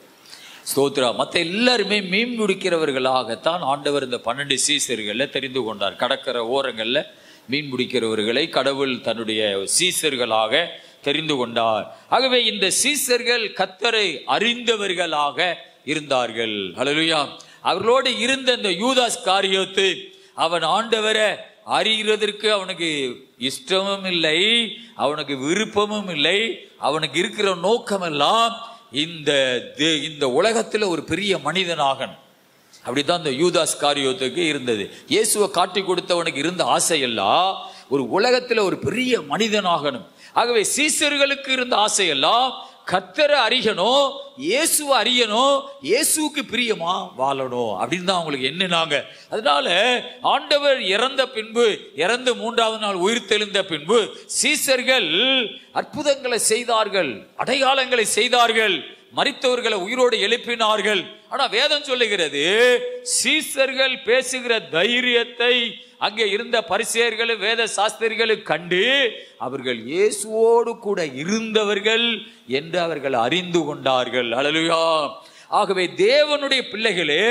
ஸ்தோத்ரா. மற்ற எல்லாருமே மீன் பிடிக்கிறவர்களாகத்தான் ஆண்டவர் இந்த 12 சீசர்களை தெரிந்து கொண்டார். கடற்கரை ஓரங்கள்ல மீன் பிடிக்கிறவர்களை கடவுள் தன்னுடைய சீசர்களாக தெரிந்து கொண்டார். ஆகவே இந்த சீசர்கள் கர்த்தரை அறிந்தவர்களாக இருந்தார்கள். ஹல்லேலூயா. அவர்களோடு இருந்த இந்த யூதாஸ் காரியோத்து அவன் ஆண்டவரை அறிகிறதற்கு அவனுக்கு இஷ்டமும் இல்லை, அவனுக்கு விருப்பமும் இல்லை. அவனுக்கு இருக்கிற நோக்கமெல்லாம் இந்த உலகத்தில் ஒரு பெரிய மனிதனாகணும். அப்படித்தான் இந்த யூதாஸ் காரியோத்துக்கு இருந்தது. இயேசுவை காட்டி கொடுத்தவனுக்கு இருந்த ஆசையெல்லாம் ஒரு உலகத்தில் ஒரு பெரிய மனிதனாகணும். ஆகவே சீசர்களுக்கு இருந்த ஆசையெல்லாம் கர்த்தரை அறியணும், இயேசுவை அறியணும், இயேசுவுக்கு பிரியமா வாழணும் அப்படின்னு தான் அவங்களுக்கு எண்ணினாங்க. அதனால ஆண்டவர் இறந்து 3ஆவது நாள் உயிர் தெழுந்த பின்பு சீசர்கள் அற்புதங்களை செய்தார்கள், அடையாளங்களை செய்தார்கள், மரித்தவர்களை உயிரோடு எழுப்பினார்கள். ஆனா வேதம் சொல்லுகிறது, சீசர்கள் பேசுகிற தைரியத்தை அங்கே இருந்த பரிசேயர்களும் வேத சாஸ்திரிகளும் கண்டு அவர்கள் இயேசுவோடு கூட இருந்தவர்கள் என்று அவர்கள் அறிந்து கொண்டார்கள். அல்லேலூயா. ஆகவே தேவனுடைய பிள்ளைகளே,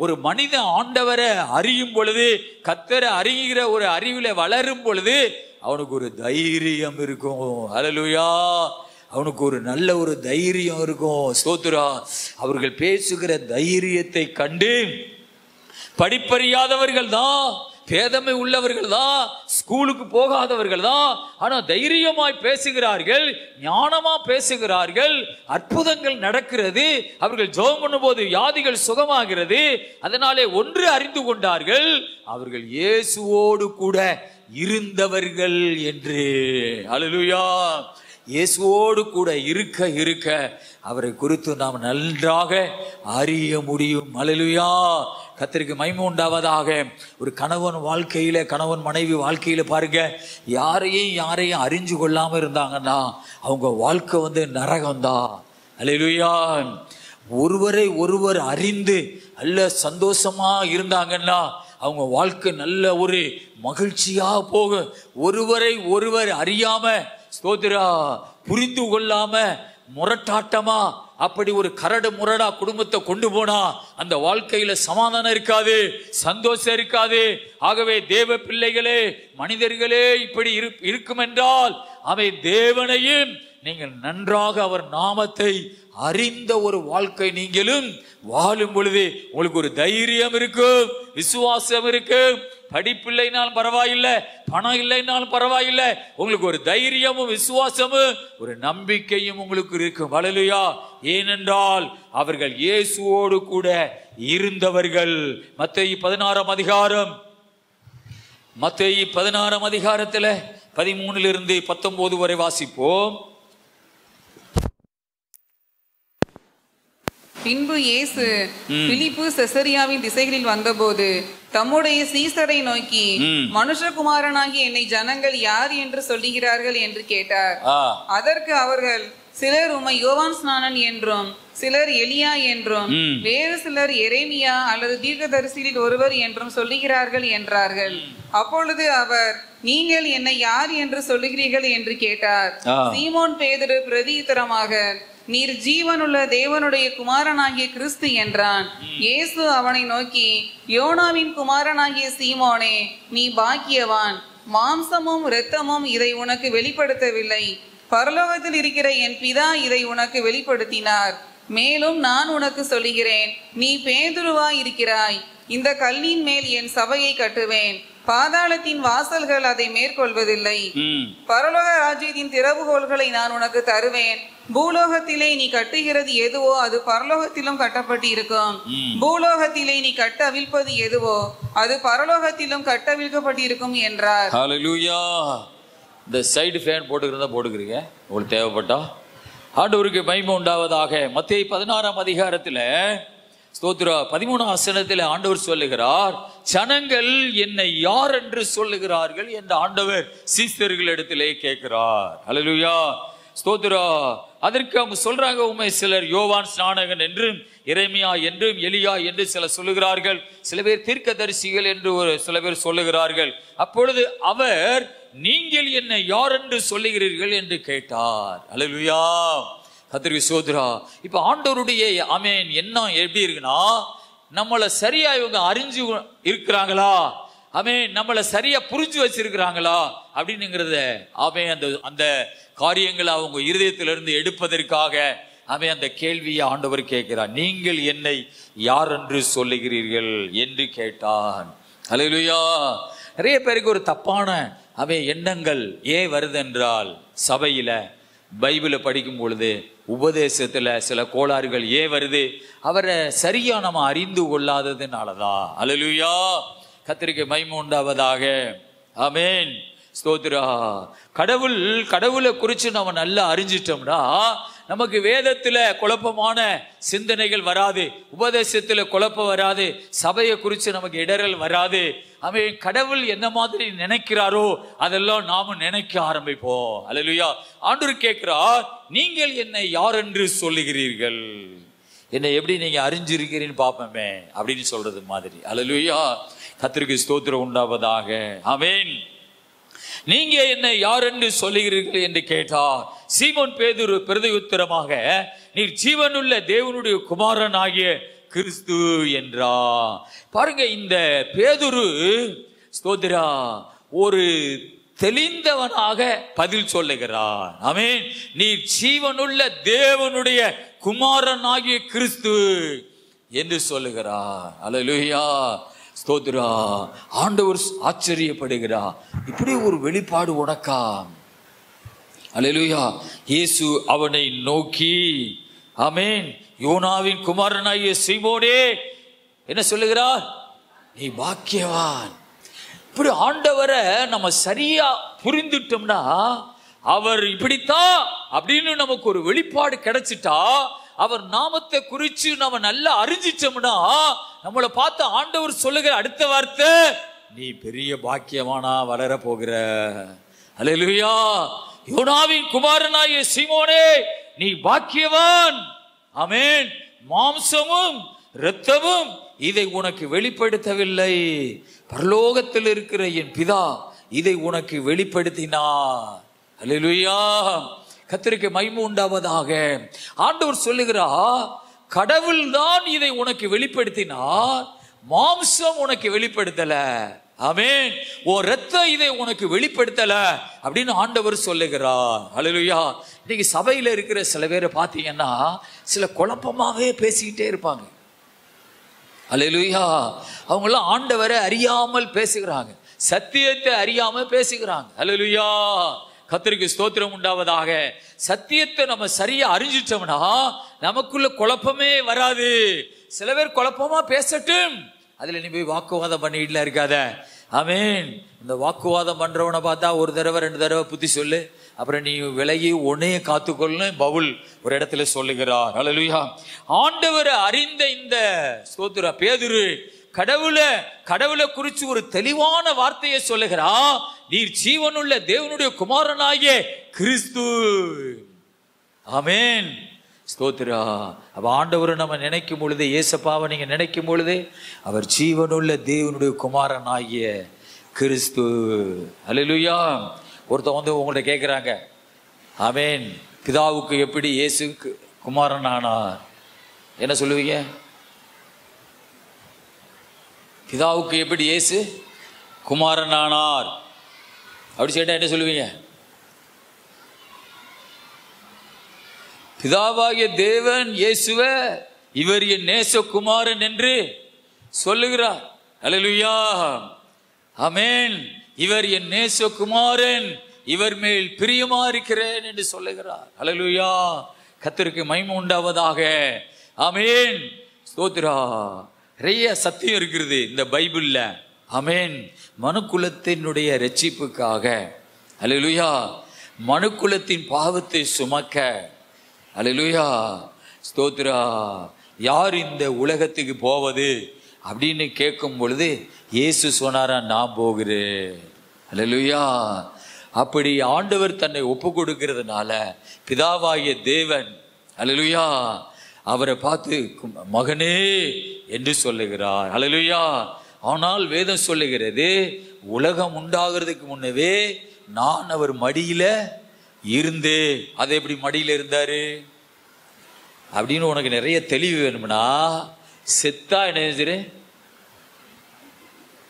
ஒரு மனித ஆண்டவரை அறியும் பொழுது, கர்த்தரை அறிகிற ஒரு அறிவில வளரும் பொழுது அவனுக்கு ஒரு தைரியம் இருக்கும். அல்லேலூயா. அவனுக்கு ஒரு நல்ல ஒரு தைரியம் இருக்கும். ஸ்தோத்திரம். அவர்கள் பேசுகிற தைரியத்தை கண்டு படிப்பறியாதவர்கள் தான், பேதமை உள்ளவர்கள் தான், ஸ்கூலுக்கு போகாதவர்கள் தான், ஆனா தைரியமாய் பேசுகிறார்கள், ஞானமா பேசுகிறார்கள், அற்புதங்கள் நடக்கிறது, அவர்கள் ஜெபம் பண்ணும்போது வியாதிகள் சுகமாகிறது. அதனாலே ஒன்று அறிந்து கொண்டார்கள், அவர்கள் இயேசுவோடு கூட இருந்தவர்கள் என்று. அல்லேலூயா. இயேசுவோடு கூட இருக்க இருக்க அவரை குறித்து நாம் நன்றாக அறிய முடியும். அல்லேலூயா. கர்த்தருக்கு மகிமை உண்டாவதாக. ஒரு கணவன் மனைவி வாழ்க்கையில பாருங்க, யாரையும் அறிஞ்சு கொள்ளாம இருந்தாங்கன்னா அவங்க வாழ்க்கை நரகம்தான். அல்லேலூயா. ஒருவரை ஒருவர் அறிந்து நல்ல சந்தோஷமா இருந்தாங்கன்னா அவங்க வாழ்க்கை நல்ல ஒரு மகிழ்ச்சியா போகும். ஒருவரை ஒருவர் அறியாம, ஸ்தோத்திரா, புரிந்து கொள்ளாம முரட்டாட்டமா அப்படி ஒரு கரடு முரடா குடும்பத்தை கொண்டு போனா அந்த வாழ்க்கையில சமாதானம் இருக்காது, சந்தோஷம் இருக்காது. ஆகவே தேவ பிள்ளைகளே, மனிதர்களே, இப்படி இருக்கும் என்றால் அவை தேவனையும் நீங்கள் நன்றாக அவர் நாமத்தை அறிந்த ஒரு வாழ்க்கை நீங்களும் வாழும் பொழுது உங்களுக்கு ஒரு தைரியம் இருக்கும், விசுவாசம் இருக்கும். படிப்பு இல்லைனாலும் பரவாயில்லை, பணம் இல்லைனாலும் பரவாயில்லை, உங்களுக்கு ஒரு தைரியமும் விசுவாசமும் ஒரு நம்பிக்கையும் உங்களுக்கு இருக்கும். அல்லேலூயா. ஏனென்றால் அவர்கள் இயேசுவோடு கூட இருந்தவர்கள். மத்தேயு 16ஆம் அதிகாரத்தில் 13 to 19 வரை வாசிப்போம். பின்பு இயேசு பிலிப்பு செசரியாவின் திசைகளில் வந்தபோது தம்முடைய சீசரை நோக்கி, மனுஷகுமாரனாகி என்னை ஜனங்கள் யார் என்று சொல்லுகிறார்கள் என்று கேட்டார். அதற்கு அவர்கள், சிலர் உம்மை யோவான் ஸ்நானன் என்றும், சிலர் எலியா என்றும், வேறு சிலர் எரேமியா அல்லது தீர்க்கதரிசிகளில் ஒருவர் என்றும் சொல்லுகிறார்கள் என்றார்கள். அப்பொழுது அவர், நீங்கள் என்னை யார் என்று சொல்லுகிறீர்கள் என்று கேட்டார். சீமோன் பேதுரு பிரதியுத்தரமாக, நீர் ஜீவனுள்ள தேவனுடைய குமாரனாகிய கிறிஸ்து என்றான். இயேசு அவனை நோக்கி, யோனாவின் குமாரனாகிய சீமோனே, நீ பாக்கியவான், மாம்சமும் இரத்தமும் இதை உனக்கு வெளிப்படுத்தவில்லை, பரலோகத்தில் இருக்கிற என் பிதா இதை உனக்கு வெளிப்படுத்தினார். மேலும் நான் உனக்கு சொல்லுகிறேன், நீ பேதுருவாய் இருக்கிறாய், இந்த கல்லின் மேல் என் சபையை கட்டுவேன், பாதாளத்தின் வாசல்கள் அதை மேற்கொள்வதில்லை. பரலோக ராஜ்யத்தின் திறவுகோல்களை நான் உனக்கு தருவேன். பூலோகத்திலே நீ கட்டுகிறது எதுவோ அது பரலோகத்திலும் கட்டப்பட்டு இருக்கும், பூலோகத்திலே நீ கட்ட அவிழ்ப்பது எதுவோ அது பரலோகத்திலும் கட்டவிழ்க்கப்பட்டு இருக்கும் என்றார். ஹல்லேலூயா. இந்த சைடு ஃபேன் போட்டுக்கிறீங்க உங்களுக்கு தேவைப்பட்டா. ஆண்டவருக்கு மகிமை உண்டாவதாக. மத்தேயு 16ஆம் அதிகாரத்தில் ஸ்தோத்திரா 13ஆம் வசனத்தில் ஆண்டவர் சொல்லுகிறார், ஜனங்கள் என்னை யார் என்று சொல்லுகிறார்கள் என்று ஆண்டவர் சீஷர்களிடத்திலே கேட்கிறார். அல்லேலூயா. ஸ்தோத்திரா. அதற்கு அவங்க சொல்றாங்க, உண்மை சிலர் யோவான் ஸ்நானகன் என்றும், எரேமியா என்றும், எலியா என்று சிலர் சொல்லுகிறார்கள், சில பேர் தீர்க்கதரிசிகள் என்று சில பேர் சொல்லுகிறார்கள். அப்பொழுது அவர், நீங்கள் என்னை யார் என்று சொல்லுகிறீர்கள் என்று கேட்டார். அல்லேலூயா. கர்த்தருக்கு ஸ்தோத்திரா. இப்ப ஆண்டவருடைய ஆமென் என்ன எப்படி இருக்குன்னா, நம்மளை சரியா இவங்க அறிஞ்சு இருக்கிறாங்களா, ஆமென், நம்மளை சரியா புரிஞ்சு வச்சிருக்கிறாங்களா அப்படின்னுங்கிறத ஆமென் அந்த காரியங்களை அவங்க இருதயத்திலிருந்து எடுப்பதற்காக அவன் அந்த கேள்வியை ஆண்டவர் கேட்கிறான். நீங்கள் என்னை யார் என்று சொல்லுகிறீர்கள் என்று கேட்டான். அல்லேலூயா. நிறைய பேருக்கு ஒரு தப்பான எண்ணங்கள் ஏன் வருது என்றால், சபையில பைபிளை படிக்கும் பொழுது உபதேசத்துல சில கோளாறுகள் ஏன் வருது? அவரை சரியா நம்ம அறிந்து கொள்ளாததுனாலதான். அல்லேலூயா. கர்த்தருக்கு மகிமை உண்டாவதாக. ஆமென். ஸ்தோத்திரா. கடவுளை குறித்து நம்ம நல்லா அறிஞ்சிட்டோம்னா நமக்கு வேதத்துல குழப்பமான சிந்தனைகள் வராது, உபதேசத்துல குழப்பம் வராது, சபையை குறித்து நமக்கு இடரல் வராது. அவன் கடவுள் என்ன மாதிரி நினைக்கிறாரோ அதெல்லாம் நாம நினைக்க ஆரம்பிப்போம். அல்லேலூயா. ஆண்டவர் கேட்கிறார், நீங்கள் என்னை யார் என்று சொல்லுகிறீர்கள்? என்னை எப்படி நீங்க அறிஞ்சிருக்கிறீன்னு பாப்போமே அப்படின்னு சொல்றது மாதிரி. அல்லேலூயா. கர்த்தருக்கு ஸ்தோத்திரம் உண்டாவதாக. ஆமென். நீங்க என்னை யார் என்று சொல்லுகிறீர்கள் என்று கேட்டார். சீமோன் பேதுரு பிரதியுத்தரமாக, நீர் ஜீவனுள்ள தேவனுடைய குமாரன் ஆகிய கிறிஸ்து என்றா. பாருங்க, இந்த பேதுரு ஸ்தோத்திரா ஒரு தெளிந்தவனாக பதில் சொல்லுகிறார். ஆமென். நீர் ஜீவனுள்ள தேவனுடைய குமாரன் ஆகிய கிறிஸ்து என்று சொல்லுகிறார். அல்லேலூயா. ஸ்தோத்திரா. ஆண்டவர் ஆச்சரியப்படுகிறா, இப்படி ஒரு வெளிப்பாடு உனக்கா? அல்லேலூயா. இயேசு அவனை நோக்கி, ஆமென், யோனாவின் குமாரனாகிய சீமோனே என்ன சொல்லுகிறார்? நீ பாக்கியவான். இப்படி ஆண்டவரை நம்ம சரியா புரிந்துட்டோம்னா, அவர் இப்படித்தான் அப்படின்னு நமக்கு ஒரு வெளிப்பாடு கிடைச்சிட்டா, அவர் நாமத்தை குறிச்சு நம்ம நல்லா அறிஞ்சிட்டோம்னா, நம்மளை பார்த்து ஆண்டவர் சொல்லுகிற அடுத்த வார்த்தை, நீ பெரிய பாக்கியவானா வளர போகிற. அல்லேலூயா. யோனாவின் குமாரனாகிய சீமோனே நீ பாக்கியவான். ஆமென். மாம்சமும் இரத்தமும் இதை உனக்கு வெளிப்படுத்தவில்லை, பரலோகத்தில் இருக்கிற என் பிதா இதை உனக்கு வெளிப்படுத்தினார். அல்லேலூயா. கர்த்தருக்கு மகிமை உண்டாவதாக. ஆண்டவர் சொல்லுகிறார், கடவுள் தான் இதை உனக்கு வெளிப்படுத்தினார், மாம்சம் உனக்கு வெளிப்படுத்தல. ஆமென். ஓ ரத்தம் இதை உனக்கு வெளிப்படுத்தல அப்படின்னு ஆண்டவர் சொல்லுகிறார். அல்லேலூயா. இன்னைக்கு சபையில இருக்கிற சில பேரை பார்த்தீங்கன்னா சில குழப்பமாவே பேசிக்கிட்டே இருப்பாங்க. அல்லேலூயா. அவங்களாம் ஆண்டவரை அறியாமல் பேசுகிறாங்க, சத்தியத்தை அறியாமல் பேசுகிறாங்க. அல்லேலூயா. கர்த்தருக்கு ஸ்தோத்திரம் உண்டாவதாக. சத்தியத்தை நம்ம சரியா அறிஞ்சிட்டோம்னா நமக்குள்ள குழப்பமே வராது. சில பேர் குழப்பமா பேசட்டும், அதுல நீ போய் வாக்குவாதம் பண்ணிட்டுல இருக்காத. ஆமென். இந்த வாக்குவாதம் பண்றவனை பார்த்தா ஒரு தடவை 2 தடவை புத்தி சொல்லு, அப்புறம் நீ விலகி உன்னையே காத்துக்கொள்ளு பவுல் ஒரு இடத்துல சொல்லுகிறார். அல்லேலூயா. ஆண்டவரை அறிந்த இந்த ஸ்தோத்திர பேதுரு கடவுளை குறித்து ஒரு தெளிவான வார்த்தையை சொல்லுகிறார். நீர் ஜீவனுள்ள தேவனுடைய குமாரனாகிய கிறிஸ்து. ஆமென். ஸ்தோத்திரா. அப்ப ஆண்டவரை நம்ம நினைக்கும் பொழுது, இயேசுப்பாவை நீங்க நினைக்கும் பொழுது, அவர் ஜீவனுள்ள தேவனுடைய குமாரனாகிய கிறிஸ்து. அல்லேலூயா. ஒருத்தவங்க உங்கள்ட்ட கேட்கிறாங்க, ஆமென், பிதாவுக்கு எப்படி இயேசு குமாரன் ஆனார்? என்ன சொல்லுவீங்க? பிதாவுக்கு எப்படி இயேசு குமாரன் ஆனார் அப்படி கேட்டா என்ன சொல்லுவீங்க? பிதாவாகிய தேவன் இயேசுவ இவர் என் நேசகுமாரன் என்று சொல்லுகிறார். அல்லேலூயா. ஆமென். இவர் என் நேசகுமாரன், இவர் மேல் பிரியமா இருக்கிறேன் என்று சொல்லுகிறார். அல்லேலூயா. கர்த்தருக்கு மகிமை உண்டாவதாக. ஆமென். ஸ்தோத்திரா. நிறைய சத்தியம் இருக்கிறது இந்த பைபிள்ல. ஆமென். மனுக்குலத்தினுடைய ரட்சிப்புக்காக, அல்லேலூயா, மனுக்குலத்தின் பாவத்தை சுமக்க, அல்லேலூயா, ஸ்தோத்திரா, யார் இந்த உலகத்துக்கு போவது அப்படின்னு கேட்கும் பொழுது இயேசு சொன்னாரா, நான் போகிறேன். அல்லேலூயா. அப்படி ஆண்டவர் தன்னை ஒப்பு கொடுக்கிறதுனால பிதாவாகிய தேவன், அல்லேலூயா, அவரை பார்த்து மகனே என்று சொல்லுகிறார். அல்லேலூயா. ஆனால் வேதம் சொல்லுகிறது, உலகம் உண்டாகிறதுக்கு முன்னவே நான் அவர் மடியில இருந்து. அது எப்படி மடியில இருந்தாரு அப்படின்னு உனக்கு நிறைய தெளிவு வேணும்னா, செத்தா என்ன,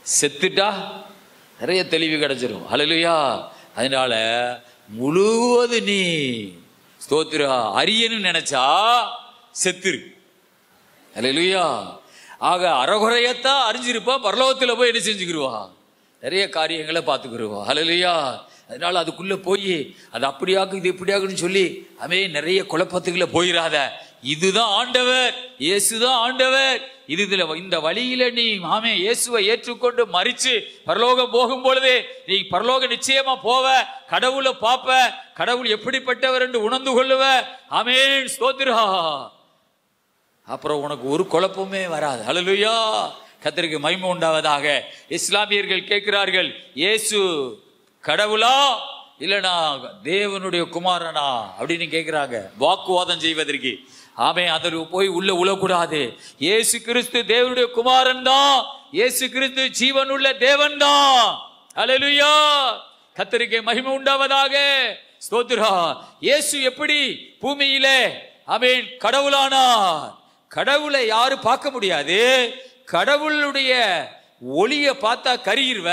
செத்துட்டா நிறைய தெளிவு கிடைச்சிரும். அல்லேலூயா. அதனால முழுவது நீ ஸ்தோத்திரம். அரியன்னு நினைச்சா செத்துரு. அல்லேலூயா. ஆக அறகுறையத்தான் அறிஞ்சிருப்பா, பரலோகத்துல போய் என்ன செஞ்சுக்கிருவா, நிறைய காரியங்களை பார்த்துக்கிருவா. அல்லேலூயா. அதனால அதுக்குள்ள போய் அது அப்படியாக்கு இது இப்படியாக்குன்னு சொல்லி நிறைய குழப்பத்துக்குள்ள போயிடாத. இதுதான் ஆண்டவர், இயேசுதான் ஆண்டவர். இந்த வழியில நீ இயேசுவை ஏற்றுக்கொண்டு மரிச்சு பரலோகம் போகும் பொழுது நீ பரலோகம் நிச்சயமா போவ, கடவுளை பாப்ப, கடவுள் எப்படிப்பட்டவர் என்று உணர்ந்து கொள்ளுவ. ஆமென், ஸ்தோத்திரா. அப்புறம் உனக்கு ஒரு குழப்பமே வராது. அல்லேலூயா. கர்த்தருக்கு மகிமை உண்டாவதாக. இஸ்லாமியர்கள் கேட்கிறார்கள், இயேசு கடவுளா இல்லனா தேவனுடைய குமாரனா அப்படின்னு கேட்கிறாங்க, வாக்குவாதம் செய்வதற்கு. அதில் போய் உள்ள உழக்கூடாது. இயேசு கிறிஸ்து தேவனுடைய குமாரன் தான், இயேசு கிறிஸ்து ஜீவனுள்ள தேவன் தான். அல்லேலூயா. கர்த்தருக்கு மகிமை உண்டாவதாக. ஸ்தோத்திரா. இயேசு எப்படி பூமியிலே கடவுளானார்? கடவுளை யாரும் பார்க்க முடியாது. கடவுளுடைய ஒளிய பார்த்தா கரியிருவ.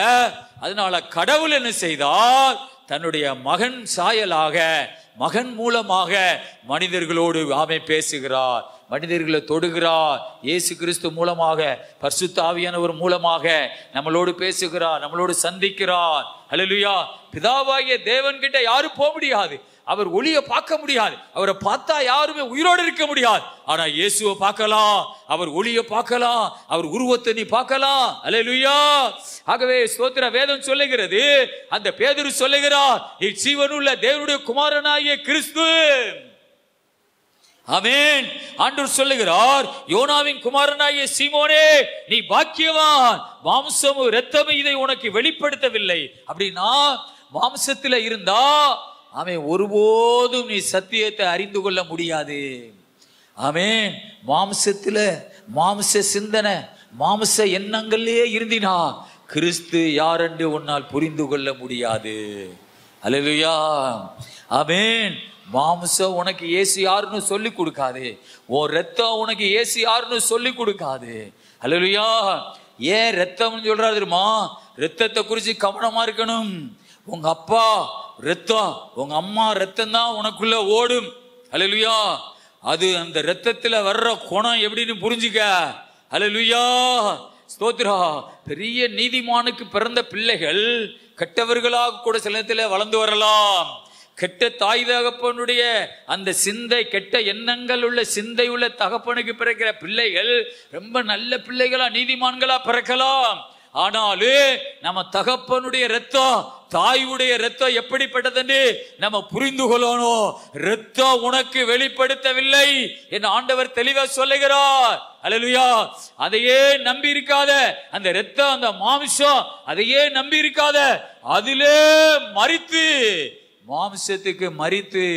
அதனால கடவுள் என்ன செய்தார், தன்னுடைய மகன் சாயலாக, மகன் மூலமாக மனிதர்களோடு பேசுகிறார், மனிதர்களை தொடுகிறார். இயேசு கிறிஸ்து மூலமாக, பரிசுத்த ஆவியானவர் மூலமாக நம்மளோடு பேசுகிறார், நம்மளோடு சந்திக்கிறார். அல்லேலூயா. பிதாவாகிய தேவன் கிட்ட யாரும் போக முடியாது. அவர் ஒளியை பார்க்க முடியாது. அவரை பார்த்தா யாருமே உயிரோடு இருக்க முடியாது. ஆனா இயேசுவை பார்க்கலாம், அவர் ஒளியை பார்க்கலாம், அவர் உருவத்தை நீ பார்க்கலாம். அல்லேலூயா. ஆகவே ஸ்தோத்திர. வேதம் சொல்லுகிறது, அந்த பேதுரு சொல்லுகிறார், நீ ஜீவனுள்ள தேவனுடைய குமாரனாகிய கிறிஸ்து. ஆமென். ஆண்டவர் சொல்லுகிறார், யோனாவின் குமாரனாகிய சீமோனே நீ பாக்கியவான், மாம்சமும் இரத்தமும் இதை உனக்கு வெளிப்படுத்தவில்லை. அப்படின்னா மாம்சத்துல இருந்தா ஒருபோதும் நீ சத்தியத்தை அறிந்து கொள்ள முடியாது. ஆமென். மாம்சத்துல மாம்ச சிந்தனை, மாம்ச எண்ணங்களே இருந்தினா கிறிஸ்து யார் என்று உன்னால் புரிந்து கொள்ள முடியாது. அல்லேலூயா. ஆமென். மாம்சம் உனக்கு இயேசு யாருன்னு சொல்லி கொடுக்காது. உன் ரத்தம் உனக்கு இயேசு யாருன்னு சொல்லி கொடுக்காது. அல்லேலூயா. ஏன் ரத்தம் சொல்றாரு தெரியுமா? ரத்தத்தை குறிச்சு கவனமா இருக்கணும். உங்க அப்பா ரத்தம், உங்க அம்மா ரத்தம் தான் உனக்குள்ள ஓடும். அல்லேலூயா. அது அந்த ரத்தத்துல வர்ற குணம் எப்படின்னு புரிஞ்சுக்க. அல்லேலூயா. ஸ்தோத்திரா. பெரிய நீதிமானுக்கு பிறந்த பிள்ளைகள் கெட்டவர்களாக கூட சில நேரத்தில் வளர்ந்து வரலாம். கெட்ட தாய் தகப்பனுடைய அந்த சிந்தை, கெட்ட எண்ணங்கள் உள்ள சிந்தை உள்ள தகப்பனுக்கு பிறக்கிற பிள்ளைகள் ரொம்ப நல்ல பிள்ளைகளா, நீதிமான்களா பிறக்கலாம். ஆனாலும் நம்ம தகப்பனுடைய ரத்தம், தாயுடைய ரத்தம் எப்படிப்பட்டது நம்ம புரிந்து கொள்ளணும். ரத்தம் உனக்கு வெளிப்படுத்தவில்லை என்று ஆண்டவர் தெளிவா சொல்லுகிறார். அல்லேலூயா. அதையே நம்பி இருக்காத, அந்த ரத்தம், அந்த மாம்சம் அதையே நம்பி இருக்காத. அதிலே மரித்து, மாம்சத்துக்கு மரித்து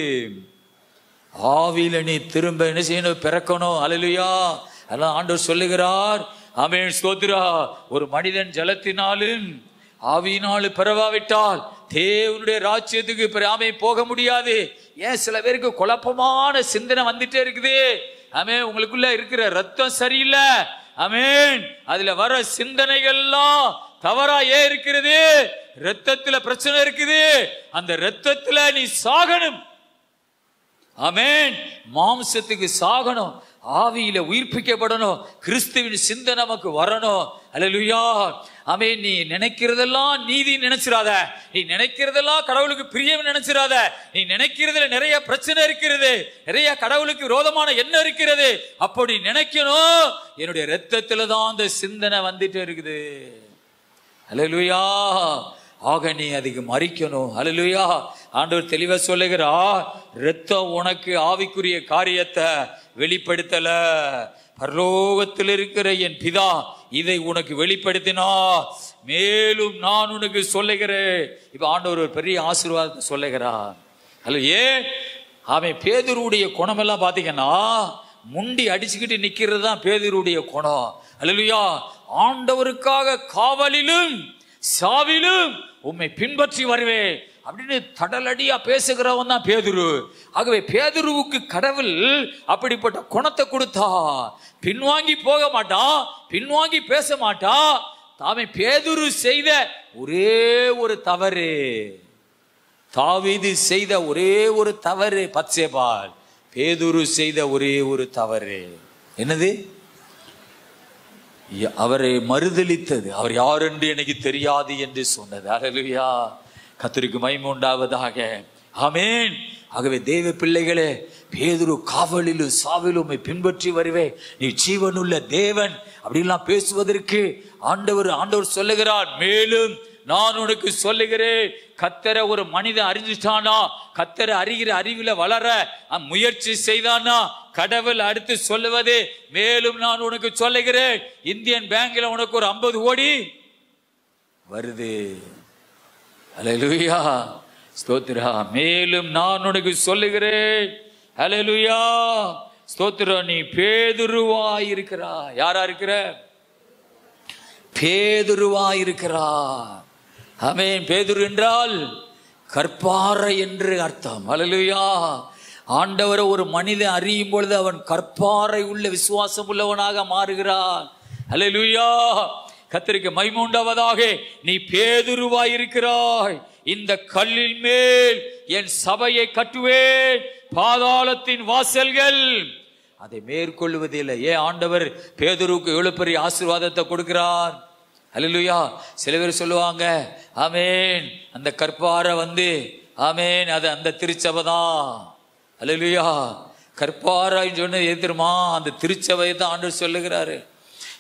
ஆவியில நீ திரும்ப என்ன செய்யணும், பிறக்கணும். அல்லேலூயா. அதான் ஆண்டவர் சொல்லுகிறார். ஆமென். ஸ்தோத்திரா. ஒரு மனிதன் ஜலத்தினாலும் ஆவியினாலும் பிறவாவிட்டால் தேவனுடைய ராஜ்யத்துக்கு போக முடியாது. ஏன் சில பேருக்கு குழப்பமான சிந்தனை வந்துட்டே இருக்குது. ஆமென். உங்களுக்குள்ள இருக்கிற ரத்தம் சரியில்லை. ஆமென். அதுல வர சிந்தனைகள்லாம் தவறா ஏன் இருக்கிறது? ரத்தத்துல பிரச்சனை இருக்குது. அந்த ரத்தத்துல நீ சாகணும். ஆமென். மாம்சத்துக்கு சாகணும், ஆவியில உயிர்ப்பிக்கப்படணும். கிறிஸ்துவின் சிந்தை நமக்கு வரணும். அல்லேலூயா. ஆமென். நீ நினைக்கிறதெல்லாம் நீதி நினைச்சிராத, நீ நினைக்கிறதெல்லாம் கடவுளுக்கு பிரியம் நினைச்சிராத. நீ நினைக்கிறதுல நிறைய பிரச்சனை இருக்கிறது, நிறைய கடவுளுக்கு விரோதமான எண்ணம் இருக்கிறது. அப்படி நினைக்கணும். என்னுடைய ரத்தத்துல தான் அந்த சிந்தனை வந்துட்டு இருக்குது. அல்லேலூயா. ஆக நீ அதுக்கு மறிக்கணும். அல்லேலூயா. ஆண்டவர் தெளிவா சொல்லுகிறார், ரத்தம் உனக்கு ஆவிக்குரிய காரியத்தை வெளிப்படுத்தல, பரலோகத்தில் இருக்கிற என் பிதா இதை உனக்கு வெளிப்படுத்தினா, மேலும் நான் உனக்கு சொல்லுகிறேன். இப்ப ஆண்டவர் ஒரு பெரிய ஆசீர்வாதத்தை சொல்லுகிறார். அல்ல ஏன் அவன் பேதுருடைய குணம் எல்லாம் பாத்தீங்கன்னா முண்டி அடிச்சுக்கிட்டு நிக்கிறது தான் பேதுருடைய குணம். அல்லேலூயா. ஆண்டவருக்காக காவலிலும் சாவிலும் உம்மை பின்பற்றி வருவேன் அப்படின்னு தடலடியா பேசுகிறவன் தான் பேதுரு. ஆகவே பேதுருவுக்கு கடவுள் அப்படிப்பட்ட குணத்தை கொடுத்தா. பின்வாங்கி போக மாட்டான், பின்வாங்கி பேச மாட்டான். தாமே பேதுரு செய்த ஒரே ஒரு தவறு, தாவீது செய்த ஒரே ஒரு தவறு பத்சேபாள். பேதுரு செய்த ஒரே ஒரு தவறு என்னது? அவரை மறுதலித்தது. அவர் யார் என்று எனக்கு தெரியாது என்று சொன்னது. அல்லேலூயா, கர்த்தருக்கு மகிமை உண்டாவதாக. ஆமென். ஆகவே தேவ பிள்ளைகளே, பேதுரு காவலிலும் சாவிலும் பின்பற்றி வருவே, நீ ஜீவனுள்ள தேவன் அப்படின்லாம் பேசுவதற்கு ஆண்டவர் சொல்லுகிறார். மேலும் நான் உனக்கு சொல்லுகிறேன், கர்த்தரை ஒரு மனிதன் அறிஞ்சிட்டானா, கர்த்தரை அறிகிற அறிவில வளர முயற்சி செய்தானா, கடவுள் அடுத்து சொல்லுவது, மேலும் நான் உனக்கு சொல்லுகிறேன், இந்தியன் பேங்க்ல உனக்கு ஒரு 50 கோடி வருது. அல்லேலூயா, ஸ்தோத்திரா. மேலும் நான் உனக்கு சொல்லுகிறேன், அல்லேலூயா, ஸ்தோத்திரா, நீ பேதுருவாய் இருக்கிறா. யாரா இருக்கிற? பேதுருவாய் இருக்கிறா. ஆமென். பேதுரு என்றால் கற்பாறை என்று அர்த்தம். அல்லேலூயா. ஆண்டவரை ஒரு மனிதன் அறியும் பொழுது அவன் கற்பாறை உள்ள விசுவாசம் உள்ளவனாக மாறுகிறான். அல்லேலூயா, கர்த்தருக்கு மகிமை உண்டாவதாக. நீ பேதுருவாய் இருக்கிறாய். இந்த கல்லின் மேல் என் சபையை கட்டுவேன், பாதாளத்தின் வாசல்கள் அதை மேற்கொள்வதில்லை. ஏன் ஆண்டவர் பேதுருக்கு எவ்வளவு பெரிய ஆசீர்வாதத்தை கொடுக்கிறார்? அல்லேலூயா. சில பேர் சொல்லுவாங்க, ஆமென், அந்த கற்பாறை ஆமென், அது அந்த திருச்சபை தான். அல்லேலூயா. கற்பாறைன்னு சொன்னது எது தெரியுமா? அந்த திருச்சபையை தான் ஆண்டவர் சொல்லுகிறாரு.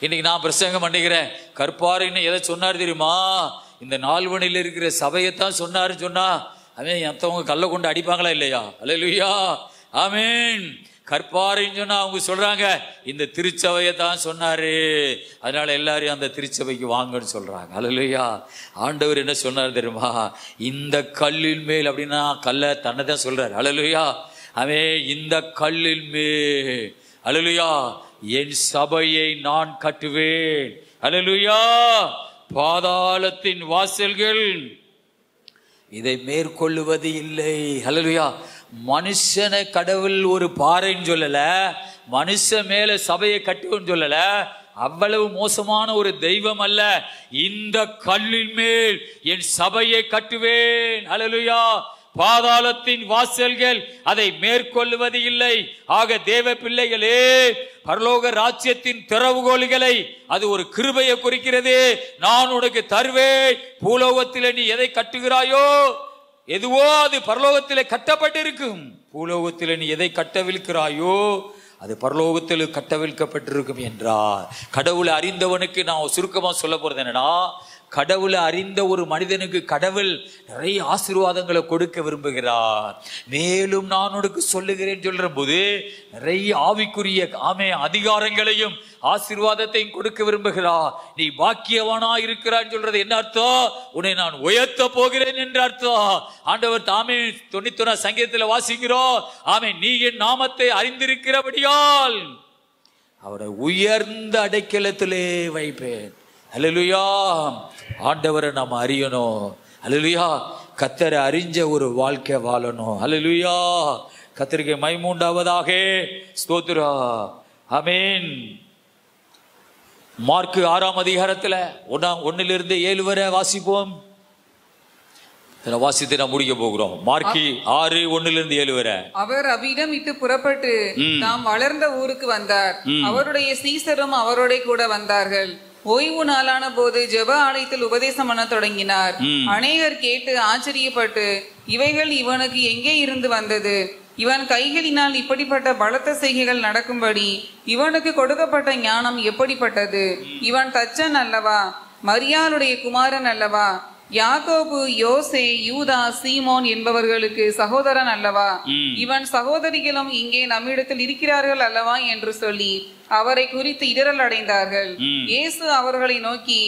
இன்னைக்கு நான் பிரசங்கம் பண்ணிக்கிறேன், கற்பாறைன்னு எதை சொன்னார் தெரியுமா? இந்த நால்வனில் இருக்கிற சபையைத்தான் சொன்னாருன்னு சொன்னா, அவன் மற்றவங்க கல்லை கொண்டு அடிப்பாங்களா இல்லையா? அல்லேலூயா. ஆமென். கற்பாறைன்னு சொன்னா அவங்க சொல்றாங்க, இந்த திருச்சபையை தான் சொன்னாரு, அதனால எல்லாரையும் அந்த திருச்சபைக்கு வாங்கன்னு சொல்றாங்க. அல்லேலூயா. ஆண்டவர் என்ன சொன்னார் தெரியுமா? இந்த கல்லின் மேல், அப்படின்னா கல்லை தன்னை தான் சொல்றாரு. அல்லேலூயா. அவன் இந்த கல்லின் மேல், அல்லேலூயா, என் சபையை நான் கட்டுவேன். அல்லேலூயா. பாதாளத்தின் வாசல்கள் இதை மேற்கொள்ளுவது இல்லை. அல்லேலூயா. மனுஷனை கடவுள் ஒரு பாறைன்னு சொல்லல, மனுஷன் மேல சபையை கட்டுவேன்னு சொல்லல, அவ்வளவு மோசமான ஒரு தெய்வம் அல்ல. இந்த கல்லின் மேல் என் சபையை கட்டுவேன். அல்லேலூயா. பாதாளத்தின் வாசல்கள் அதை மேற்கொள்ளுவது இல்லை. ஆக தேவ பிள்ளைகளே, பரலோக ராஜ்யத்தின் திறவுகோல்களை, அது ஒரு கிருபையை குறிக்கிறது. நான் உனக்கு தருவேன். பூலோகத்தில் நீ எதை கட்டுகிறாயோ, எதுவோ அது பரலோகத்திலே கட்டப்பட்டிருக்கும். பூலோகத்தில் நீ எதை கட்டவிழ்க்கிறாயோ, அது பரலோகத்தில் கட்டவிழ்க்கப்பட்டிருக்கும் என்றார். கடவுளை அறிந்தவனுக்கு நான் சுருக்கமா சொல்ல போறது என்னன்னா, கடவுளை அறிந்த ஒரு மனிதனுக்கு கடவுள் நிறைய ஆசீர்வாதங்களை கொடுக்க விரும்புகிறார். மேலும் நான் உனக்கு சொல்லுகிறேன் சொல்ற போது நிறைய ஆவிக்குரிய அதிகாரங்களையும் ஆசீர்வாதத்தையும் கொடுக்க விரும்புகிறார். நீ பாக்கியவானா இருக்கிறான்னு சொல்றது என்ன அர்த்தம்? உன்னை நான் உயர்த்த போகிறேன் என்ற அர்த்தம். ஆண்டவர் தாமே 91 சங்கீதத்தில் வாசிக்கிறோம், ஆமே, நீ என் நாமத்தை அறிந்திருக்கிறபடியால் அவரை உயர்ந்த அடைக்கலத்திலே வைப்பேன். அல்லேலூயா. ஆண்டவரை நாம் அறியணும். அல்லேலூயா. கர்த்தரை அறிஞ்ச ஒரு வாழ்க்கை வாழணும். அல்லேலூயா. கர்த்தருக்கு மகிமை உண்டாவதாக. ஸ்தோத்திரா. ஆமென். மார்க்கு 6ஆம் அதிகாரத்தில் 1 7 வரை வாசிப்போம். வாசித்து நாம் முடிக்க போகிறோம். மார்க்கு 6 1 7 வரை. அவர் அவ்விடம் விட்டு புறப்பட்டு தாம் வளர்ந்த ஊருக்கு வந்தார். அவருடைய சீசரும் அவரோட கூட வந்தார்கள். ஓய்வு நாளான போது ஜெப ஆலயத்தில் உபதேசம் பண்ண தொடங்கினார். அநேகர் கேட்டு ஆச்சரியப்பட்டு, இவைகள் இவனுக்கு எங்கே இருந்து வந்தது? இவன் கைகளினால் இப்படிப்பட்ட பலத்த செய்கைகள் நடக்கும்படி இவனுக்கு கொடுக்கப்பட்ட ஞானம் எப்படிப்பட்டது? இவன் தச்சன் அல்லவா? மரியாளுடைய குமாரன் அல்லவா? யாக்கோபு, யோசே, யூதா, சீமோன் என்பவர்களுக்கு சகோதரன் அல்லவா? இவன் சகோதரிகளும் இங்கே நம்மிடத்தில் இருக்கிறார்கள் அல்லவா என்று சொல்லி அவரை குறித்து இடரல் அடைந்தார்கள். இயேசு அவர்களை நோக்கி,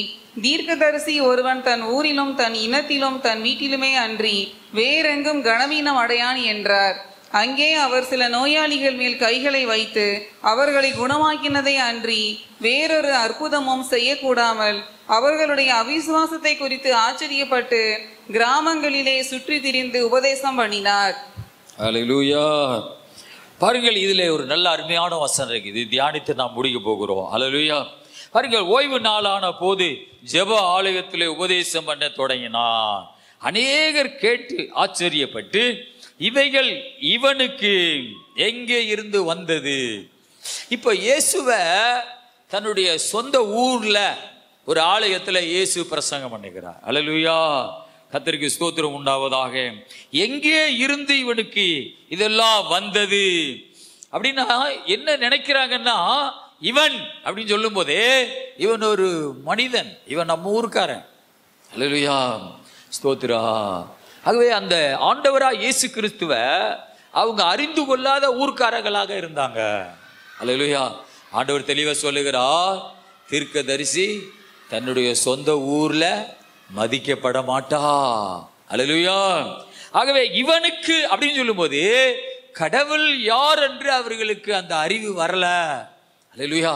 தீர்க்கதரிசி ஒருவன் தன் ஊரிலும் தன் இனத்திலும் தன் வீட்டிலுமே அன்றி வேறெங்கும் கனவீனம் அடையான் என்றார். அங்கே அவர் சில நோயாளிகள் மேல் கைகளை வைத்து அவர்களை குணமாக்கினதை அன்றி வேறொரு அற்புதமும் செய்யக்கூடாமல் அவர்களுடைய அவிசுவாசத்தை குறித்து ஆச்சரியப்பட்டு கிராமங்களிலே சுற்றி திரிந்து உபதேசம் பண்ணினார். அல்லேலூயா. பாருங்கள், இதுல ஒரு நல்ல அருமையான வசனம் இருக்கு. இது தியானித்து நாம் முடிக்க போகிறோம். அல்லேலூயா. பாருங்கள், ஓய்வு நாளான போது ஜெப ஆலயத்திலே உபதேசம் பண்ண தொடங்கினார். அநேகர் கேட்டு ஆச்சரியப்பட்டு இவைகள் இவனுக்கு எங்கே இருந்து வந்தது? இப்ப இயேசுவ தன்னுடைய சொந்த ஊர்ல ஒரு ஆலயத்துல இயேசு பிரசங்கம் பண்ணுகிறார். அல்லேலூயா, கர்த்தருக்கு ஸ்தோத்திரம் உண்டாவதாக. எங்கே இருந்து இவனுக்கு இதெல்லாம் வந்தது அப்படின்னா என்ன நினைக்கிறாங்கன்னா, இவன் அப்படின்னு சொல்லும் போதே இவன் ஒரு மனிதன், இவன் நம்ம ஊருக்காரன். அல்லேலூயா, ஸ்தோத்திரா. ஆகவே அந்த ஆண்டவரா இயேசு கிறிஸ்துவ அவங்க அறிந்து கொள்ளாத ஊர்க்காரர்களாக இருந்தாங்க. அல்லேலூயா. ஆண்டவர் தெளிவா சொல்லுகிறார், தீர்க்கதரிசி தன்னுடைய சொந்த ஊர்ல மதிக்கப்பட மாட்டா. அல்லேலூயா. ஆகவே இவனுக்கு அப்படின்னு சொல்லும் போது கடவுள் யார் என்று அவர்களுக்கு அந்த அறிவு வரல. அல்லேலூயா.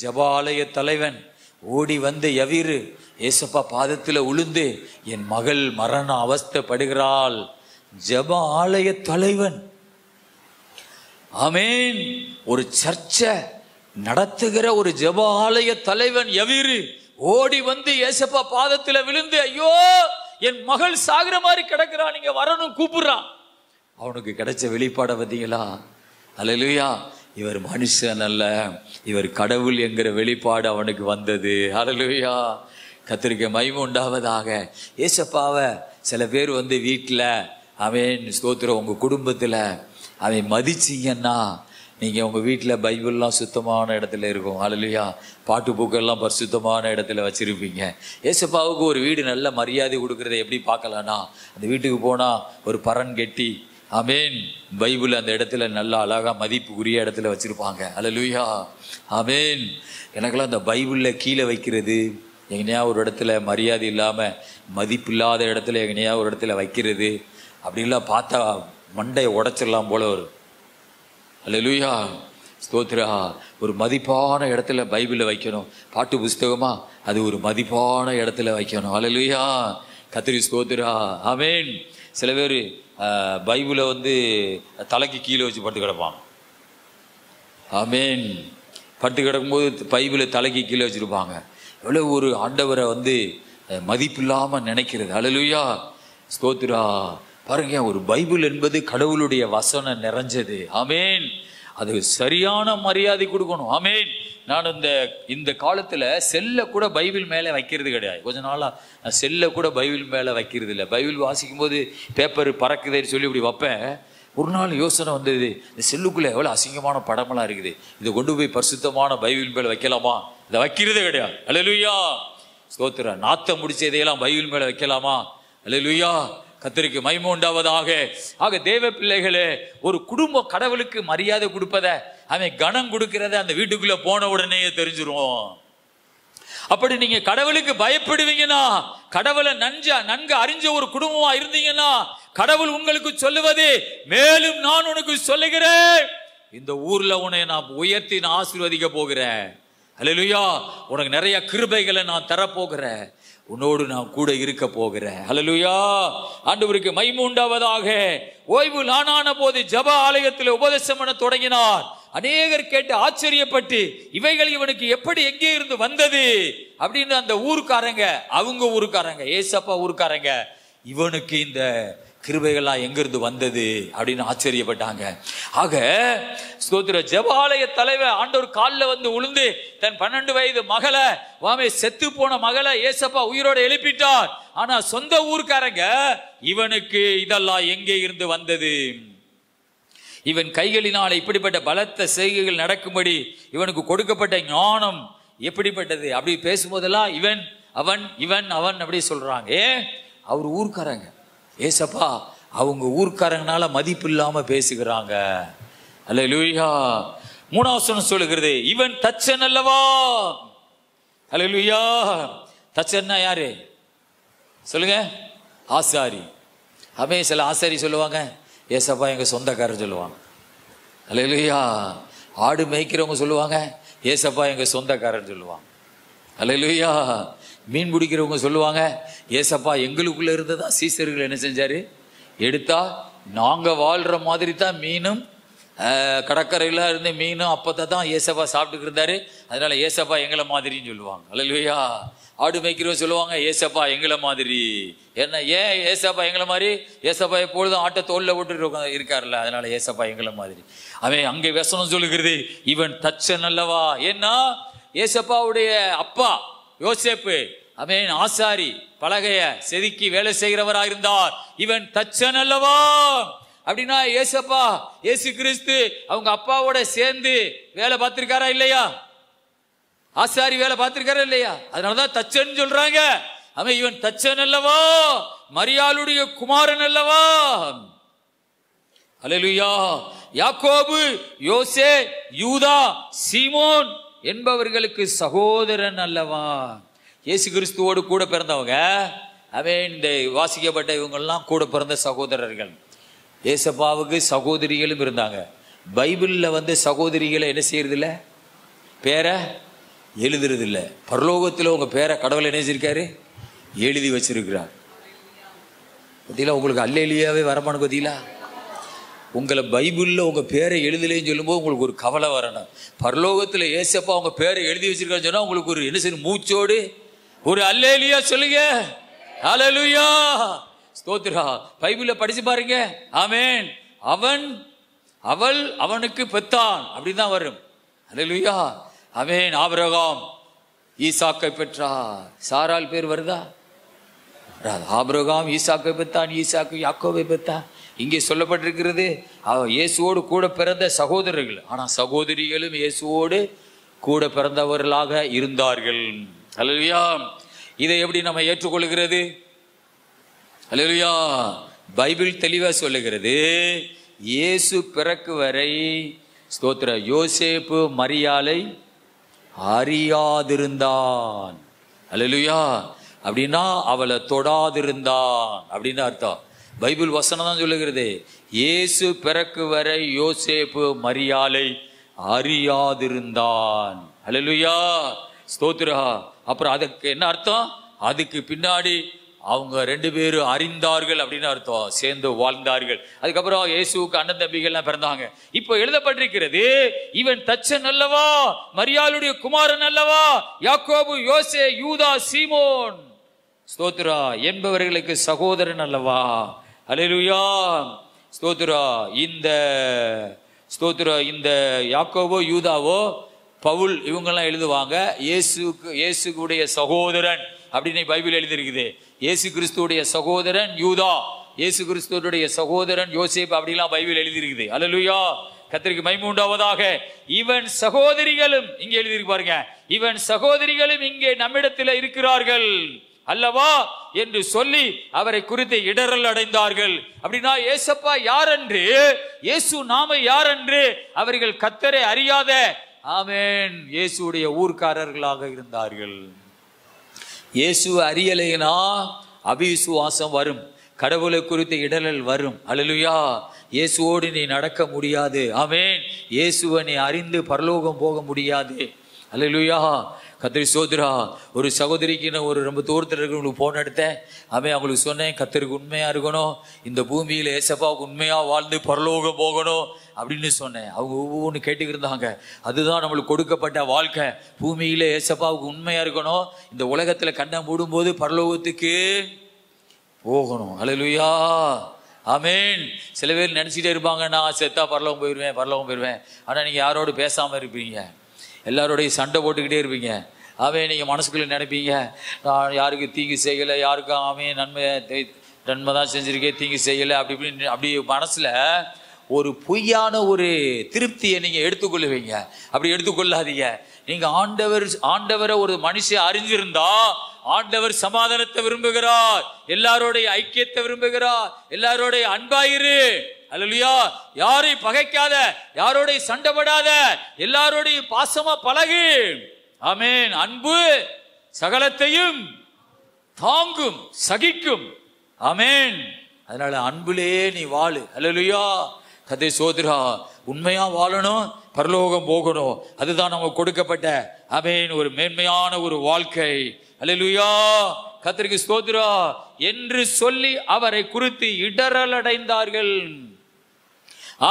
ஜெபாலய தலைவன் ஓடி வந்து எவிரு ஏசப்பா பாதத்துல உளுந்து, என் மகள் மரண அவஸ்தைப்படுகிறாள். ஜெப ஆலய தலைவன், ஆமேன், ஒரு சர்ச்சை நடத்துகிற ஒரு ஜெப ஆலய தலைவன் எவிரு ஓடி வந்து ஏசப்பா பாதத்துல விழுந்து, ஐயோ என் மகள் சாகுற மாதிரி கிடக்குறான், நீங்க வரணும் கூப்பிடுறான். அவனுக்கு கிடைச்ச வெளிப்பாடை பார்த்தீங்களா? அல்லேலூயா. இவர் மனுஷன் அல்ல, இவர் கடவுள் என்கிற வெளிப்பாடு அவனுக்கு வந்தது. அல்லேலூயா, கர்த்தருக்கு மகிமை உண்டாவதாக. ஏசப்பாவை சில பேர் வந்து வீட்டில் அவன் ஸ்தோத்திரம் உங்கள் குடும்பத்தில் அவன் மதிச்சிங்கன்னா நீங்கள் உங்கள் வீட்டில் பைபிள்லாம் சுத்தமான இடத்துல இருக்கும். அல்லேலூயா. பாட்டு பூக்கெல்லாம் பரிசுத்தமான இடத்துல வச்சுருப்பீங்க. ஏசப்பாவுக்கு ஒரு வீடு நல்ல மரியாதை கொடுக்குறத எப்படி பார்க்கலான்னா, அந்த வீட்டுக்கு போனால் ஒரு பரன் கெட்டி, ஆமேன், பைபிள் அந்த இடத்துல நல்லா அழகாக மதிப்புக்குரிய இடத்துல வச்சுருப்பாங்க. அல்லேலூயா, ஆமேன். எனக்கெல்லாம் அந்த பைபிளில் கீழே வைக்கிறது, எங்கனையா ஒரு இடத்துல மரியாதை இல்லாமல் மதிப்பு இல்லாத இடத்துல எங்கனையா ஒரு இடத்துல வைக்கிறது அப்படின்லாம் பார்த்தா மண்டையை உடைச்சிடலாம் போல வரும். அல்லேலூயா, ஸ்தோத்திரா. ஒரு மதிப்பான இடத்துல பைபிளை வைக்கணும். பாட்டு புஸ்தகமா அது ஒரு மதிப்பான இடத்துல வைக்கணும். அல்லேலூயா, கர்த்தருக்கு ஸ்தோத்திரா. ஆமேன். சில பேர் பைபிளை வந்து தலைக்கு கீழே வச்சு படுத்து கிடப்பாங்க. ஆமேன். படுத்து கிடக்கும்போது பைபிளை தலைக்கு கீழே வச்சுருப்பாங்க. எவ்வளோ ஒரு ஆண்டவரை வந்து மதிப்பில்லாமல் நினைக்கிறது. அல்லேலூயா, ஸ்தோத்திரா. பாருங்க, ஒரு பைபிள் என்பது கடவுளுடைய வசனம் நிறைஞ்சது. ஆமேன். அது சரியான மரியாதை கொடுக்கணும். ஆமேன். நான் இந்த காலத்தில் செல்லை கூட பைபிள் மேலே வைக்கிறது கிடையாது. கொஞ்ச நாளாக நான் செல்லை கூட பைபிள் மேலே வைக்கிறது இல்லை. பைபிள் வாசிக்கும் போது பேப்பர் பறக்குதுன்னு சொல்லி இப்படி வைப்பேன். ஒரு நாள் யோசனை வந்தது, இந்த செல்லுக்குள்ளே எவ்வளோ அசிங்கமான படமெல்லாம் இருக்குது, இதை கொண்டு போய் பரிசுத்தமான பைபிள் மேலே வைக்கலாமா? இதை வைக்கிறதே கிடையாது. அல்லேலூயா, ஸ்தோத்திரம். நாத்தம் முடிச்ச இதையெல்லாம் பைபிள் மேலே வைக்கலாமா? அல்லேலூயா, கர்த்தருக்கு மகிமை உண்டாவதாக. ஆக தேவ பிள்ளைகளே, ஒரு குடும்ப கடவுளுக்கு மரியாதை கொடுப்பத, அவன் கனம் கொடுக்கிறத அந்த வீட்டுக்குள்ள போன உடனே தெரிஞ்சிரும். அப்படி நீங்க கடவுளுக்கு பயப்படுவீங்கன்னா, கடவுளை நன்கு அறிஞ்ச ஒரு குடும்பமா இருந்தீங்கன்னா, கடவுள் உங்களுக்கு சொல்லுவது, மேலும் நான் உனக்கு சொல்லுகிறேன், இந்த ஊர்ல உன்னை நான் உயர்த்தி நான் ஆசீர்வதிக்க போகிறேன். அல்லேலூயா, உனக்கு நிறைய கிருபைகளை நான் தரப்போகிறேன், உன்னோடு நான் கூட இருக்க போகிறேன். அல்லேலூயா, ஆண்டவருக்கு மகிமை உண்டாவதாக. ஓய்வு நாளான போது ஜெப ஆலயத்தில் உபதேசம் பண்ண தொடங்கினார். அநேகர் கேட்டு ஆச்சரியப்பட்டு, இவைகள் இவனுக்கு எப்படி எங்கே இருந்து வந்தது அப்படின்னு அந்த ஊருக்காரங்க, அவங்க ஊருக்காரங்க, ஏசப்பா ஊருக்காரங்க, இவனுக்கு இந்த கிருபைகள்லாம் எங்கிருந்து வந்தது அப்படின்னு ஆச்சரியப்பட்டாங்க. ஆக ஸ்தோத்திர, ஜெபாலய தலைவர் ஆண்டவர் காலில் வந்து உளுந்து தன் 12 வயது மகளை, வாமே செத்து போன மகளை ஏசப்பா உயிரோட எழுப்பிட்டார். ஆனா சொந்த ஊர்க்காரங்க, இவனுக்கு இதெல்லாம் எங்கே இருந்து வந்தது, இவன் கைகளினால் இப்படிப்பட்ட பலத்த செய்கைகள் நடக்கும்படி இவனுக்கு கொடுக்கப்பட்ட ஞானம் எப்படிப்பட்டது அப்படி பேசும்போதெல்லாம் இவன் அவன் இவன் அவன் அப்படி சொல்றாங்க. அவர் ஊர்க்காரங்க, ஏசப்பா அவங்க ஊர்க்காரங்கனால மதிப்பு இல்லாம பேசுகிறாங்க. அல்லேலூயா. 3ஆம் வசனம் சொல்லுகிறது, இவன் தச்சன் அல்லவா. அல்லேலூயா. தச்சன்னா யாரு சொல்லுங்க? ஆசாரி. அவன் சில ஆசாரி சொல்லுவாங்க, ஏசப்பா எங்க சொந்தக்காரர் சொல்லுவாங்க. அல்லேலூயா. ஆடு மேய்க்கிறவங்க சொல்லுவாங்க, ஏசப்பா எங்க சொந்தக்காரர் சொல்லுவாங்க. அல்லேலூயா. மீன் பிடிக்கிறவங்க சொல்லுவாங்க, ஏசப்பா எங்களுக்குள்ள இருந்ததா சீசர்கள் என்ன செஞ்சாரு, எடுத்தா நாங்க வாழ்ற மாதிரி தான் மீனும் கடற்கரையில இருந்து மீனும் அப்பத்தை தான் ஏசப்பா சாப்பிட்டுக்கு இருந்தாரு, அதனால ஏசப்பா எங்களை மாதிரின்னு சொல்லுவாங்க. அல்லேலூயா. ஆடு மேய்க்கிறவங்க சொல்லுவாங்க, ஏசப்பா எங்களை மாதிரி. என்ன, ஏன் ஏசப்பா எங்களை மாதிரி? ஏசப்பா எப்பொழுதும் ஆட்டை தோல்ல போட்டு இருக்காருல்ல, அதனால ஏசப்பா எங்களை மாதிரி. அவன் அங்கே வசனம் சொல்லுகிறது, இவன் தச்சன் அல்லவா. ஏன்னா ஏசப்பாவுடைய அப்பா யோசேப்பு அவன் ஆசாரி, பலகைய செதுக்கி வேலை செய்கிறவராக இருந்தார். இவன் தச்சன் அல்லவா. அப்படின்னா ஏசப்பா இயேசு கிறிஸ்து அவங்க அப்பாவோட சேர்ந்து வேலை பார்த்திருக்காரா இல்லையா? ஆசாரி வேலை பார்த்திருக்காரா இல்லையா? அதனாலதான் தச்சன் சொல்றாங்க. அவன் இவன் தச்சன் அல்லவா, மரியாளுடைய குமாரன் அல்லவா. அல்லேலூயா. யாக்கோபு, யோசே, யூதா, சீமோன் என்பவர்களுக்கு சகோதரன் அல்லவா. இயேசு கிறிஸ்துவோடு கூட பிறந்தவங்க. அவன் இந்த வாசிக்கப்பட்ட இவங்கெல்லாம் கூட பிறந்த சகோதரர்கள். ஏசப்பாவுக்கு சகோதரிகளும் இருந்தாங்க. பைபிளில் சகோதரிகளை என்ன செய்யறது இல்லை, பேரை எழுதுறது இல்லை. பரலோகத்தில் உங்க பேரை கடவுள் என்ன செஞ்சிருக்காரு, எழுதி வச்சிருக்கிறார். பார்த்தீங்களா? உங்களுக்கு அல்லேலியாவே வரமானு பார்த்தீங்களா? உங்களை பைபிளில் உங்கள் பேரை எழுதலைன்னு சொல்லும்போது உங்களுக்கு ஒரு கவலை வரணும். பரலோகத்தில் ஏசப்பா உங்கள் பேரை எழுதி வச்சிருக்கான்னு சொன்னால் உங்களுக்கு ஒரு என்ன செய்யணும், மூச்சோடு ஒரு அல்லேலியா சொல்லுங்க. அல்லேலூயா, ஸ்தோத்திரா. பைபிளில் படிச்சு பாருங்க. ஆமென். அவன் அவள் அவனுக்கு பெத்தான் அப்படின்னு தான் வரும். அல்லேலூயா. ஆமென். ஆபிரகாம் ஈசாக்கை பெற்றார். சாராள் பேர் வருதா? ஆபிரகாம் ஈசாக்கை பெற்றான், ஈசாக்கு யாக்கோபை பெற்றான். இங்கே சொல்லப்பட்டிருக்கிறது இயேசுவோடு கூட பிறந்த சகோதரர்கள். ஆனால் சகோதரிகளும் இயேசுவோடு கூட பிறந்தவர்களாக இருந்தார்கள். அல்லேலூயா. இதை எப்படி நம்ம ஏற்றுக்கொள்கிறது? அல்லேலூயா. பைபிள் தெளிவா சொல்லுகிறது, இயேசு பிறக்கு வரை ஸ்தோத்திர யோசேப்பு மரியாளை அறியாதிருந்தான். அல்லேலூயா. அப்படின்னா அவளை தொடாதிருந்தான் அப்படின்னு அர்த்தம். பைபிள் வசனம் தான் சொல்லுகிறது, இயேசு பிறக்கு வரை யோசேப்பு மரியாளை அறியாதிருந்தான். அல்லேலூயா, ஸ்தோத்திரா. அப்புறம் அதுக்கு என்ன அர்த்தம்? அதுக்கு பின்னாடி அவங்க ரெண்டு பேரும் அறிந்தார்கள் அப்படின்னு அர்த்தம், சேர்ந்து வாழ்ந்தார்கள். அதுக்கப்புறம் இயேசுவுக்கு அண்ணன் தம்பிகள்லாம் பிறந்தாங்க. இப்போ எழுதப்பட்டிருக்கிறது, இவன் தச்சன் அல்லவா, மரியாளுடைய குமாரன் அல்லவா, யாக்கோபு, யோசே, யூதா, சீமோன் ஸ்தோத்திரா என்பவர்களுக்கு சகோதரன் அல்லவா. அல்லேலூயா, ஸ்தோத்திரா. இந்த யாக்கோபோ யூதாவோ பவுல் இவங்கெல்லாம் எழுதுவாங்க, இயேசுடைய சகோதரன் அப்படின்னு பைபிள் எழுதியிருக்குது. இயேசு கிறிஸ்துடைய சகோதரன் யூதா, இயேசு கிறிஸ்துடைய சகோதரன் யோசேப்பு அப்படிலாம் பைபிள் எழுதியிருக்குது. அல்லேலூயா, கர்த்தருக்கு மகிமை உண்டாவதாக. இவன் சகோதரிகளும் இங்கே எழுதியிருக்கு பாருங்க, இவன் சகோதரிகளும் இங்கே நம்மிடத்தில் இருக்கிறார்கள் அல்லவா என்று சொல்லி அவரை குறித்து இடரல் அடைந்தார்கள். அப்படின்னா ஏசப்பா யார் என்று, இயேசு நாம யார் என்று அவர்கள் கர்த்தரை அறியாத ஆமென் இயேசுடைய ஊர்க்காரர்களாக இருந்தார்கள். இயேசு அறியலைனா அபிவிசுவாசம் வரும், கடவுளை குறித்து இடரல் வரும். அல்லேலூயா. இயேசுவோடு நீ நடக்க முடியாது. ஆமென். இயேசுவை நீ அறிந்து பரலோகம் போக முடியாது. அல்லேலூயா, கர்த்தர் சோதரா. ஒரு சகோதரிக்கு நான் ஒரு ரொம்ப தூரத்தில் இருக்கிறவங்களுக்கு போன் எடுத்தேன். அவங்களுக்கு சொன்னேன், கர்த்தருக்கு உண்மையா இருக்கணும், இந்த பூமியில் ஏசப்பாவுக்கு உண்மையா வாழ்ந்து பரலோகம் போகணும் அப்படின்னு சொன்னேன். அவங்க ஒவ்வொன்று கேட்டுக்கிட்டு இருந்தாங்க. அதுதான் நம்மளுக்கு கொடுக்கப்பட்ட வாழ்க்கை. பூமியில ஏசப்பாவுக்கு உண்மையா இருக்கணும், இந்த உலகத்துல கண்ணை மூடும்போது பரலோகத்துக்கு போகணும். அல்லேலூயா, ஆமென். சில பேர் நினைச்சிட்டே இருப்பாங்க, நான் செத்தா பரலோகம் போயிடுவேன். ஆனா நீங்க யாரோடு பேசாம இருப்பீங்க, எல்லாரோடையும் சண்டை போட்டுக்கிட்டே இருப்பீங்க. நீங்கள் மனசுக்குள்ளே நினைப்பீங்க, நான் யாருக்கு தீங்கு செய்யலை, யாருக்கும் நன்மை தான் செஞ்சிருக்கேன், தீங்கு செய்யலை அப்படி மனசில் ஒரு பொய்யான ஒரு திருப்தியை நீங்கள் எடுத்துக்கொள்ளுவீங்க. அப்படி எடுத்துக்கொள்ளாதீங்க. நீங்கள் ஆண்டவரை ஒரு மனுஷன் அறிஞ்சிருந்தா, ஆண்டவர் சமாதானத்தை விரும்புகிறார், எல்லாரோடைய ஐக்கியத்தை விரும்புகிறார், எல்லாரோடைய அன்பாயிரு. அல்லேலூயா. யாரை பகைக்காத, யாரோடைய சண்டைப்படாத, எல்லாரோடைய பாசமா பழகு. ஆமென். அன்பு சகலத்தையும் தாங்கும், சகிக்கும். ஆமென். அதனால அன்புலே நீ வாழு. அல்லேலூயா, கதை சோதரா. உண்மையா வாழணும், பரலோகம் போகணும். அதுதான் நமக்கு கொடுக்கப்பட்ட ஆமென் ஒரு மேன்மையான ஒரு வாழ்க்கை. அல்லேலூயா, கர்த்தருக்கு ஸ்தோத்திரா என்று சொல்லி அவரை குறித்து இடரல் அடைந்தார்கள்.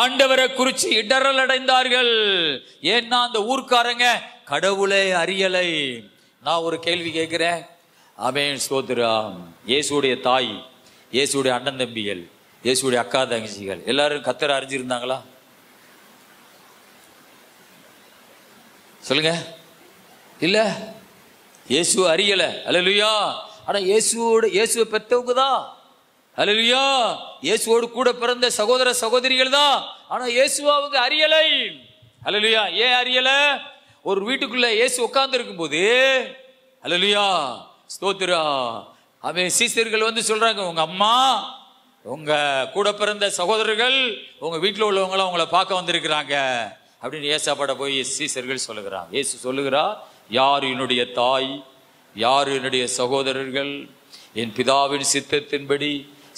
ஆண்டவரை குறித்து இடரல் அடைந்தார்கள். ஏன்னா அந்த ஊர்க்காரங்க கடவுளை அறியலை, நான் ஒரு கேள்வி கேட்கிறேன். ஆமென், ஸ்தோத்திரம். இயேசுடைய தாய், இயேசுடைய அண்ணன் தம்பிகள், இயேசுடைய அக்கா தங்கச்சிகள் எல்லாரும் கர்த்தரை அறிஞ்சிருந்தாங்களா? சொல்லுங்க. இல்ல, இயேசு அறியல. அல்லேலூயா. ஆனா இயேசுவை பெற்றவங்க தான். அல்லேலூயா. இயேசுவோடு கூட பிறந்த சகோதர சகோதரிகள் தான். ஆனா இயேசு அவங்க அறியலை. அல்லேலூயா. ஏன் அறியல? ஒரு வீட்டுக்குள்ள இயேசு உட்கார்ந்து இருக்கும் போது, அல்லேலூயா, ஸ்தோத்திரம், அவன் சீசர்கள் வந்து சொல்றாங்க, உங்க அம்மா, உங்க கூட பிறந்த சகோதரர்கள், உங்க வீட்டில் உள்ளவங்களாம் உங்களை பார்க்க வந்திருக்கிறாங்க அப்படின்னு ஏசாப்பாட போய் சீசர்கள் சொல்லுகிறாங்க. இயேசு சொல்லுகிறா, யார் என்னுடைய தாய், யார் என்னுடைய சகோதரர்கள்? என் பிதாவின் சித்தத்தின்படி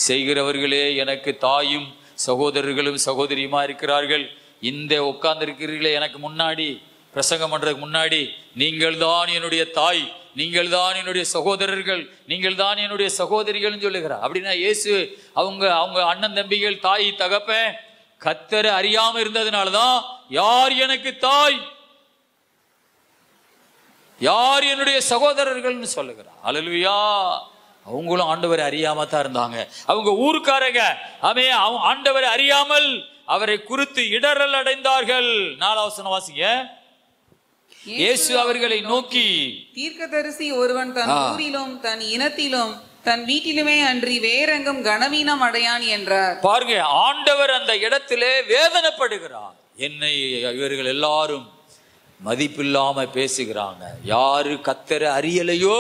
செய்கிறவர்களே எனக்கு தாயும் சகோதரர்களும் சகோதரியுமா இருக்கிறார்கள். இந்த உட்கார்ந்திருக்கிறீர்களே எனக்கு முன்னாடி, பிரசங்கம் பண்றதுக்கு முன்னாடி, நீங்கள் தான் என்னுடைய தாய், நீங்கள் தான் என்னுடைய சகோதரர்கள், நீங்கள் தான் என்னுடைய சகோதரிகள் சொல்லுகிறார். அப்படின்னா இயேசு அவங்க அண்ணன் தம்பிகள், தாய் தகப்பன் கர்த்தரை அறியாம இருந்ததுனாலதான் யார் எனக்கு தாய், யார் என்னுடைய சகோதரர்கள்னு சொல்லுகிறார். அல்லேலூயா. அவங்களும் ஆண்டவரை அறியாம தான் இருந்தாங்க. அவங்க ஊருக்காரங்க. ஆண்டவரை அறியாமல் அவரை குறித்து இடரல் அடைந்தார்கள். 4 வசனம் வாசிங்க. இயேசு அவர்களை நோக்கி, தீர்க்கதரிசி ஒருவன் தன் ஊரிலும் தன் இனத்திலும் தன் வீட்டிலுமே அன்றி வேறெங்கும் கனவீனம் அடையான் என்றார். பாருங்க, ஆண்டவர் அந்த இடத்திலே வேதனைப்படுகிறார். என்னை இவர்கள் எல்லாரும் மதிப்பில்லாம பேசுகிறாங்க. யாரு கர்த்தரை அறியலையோ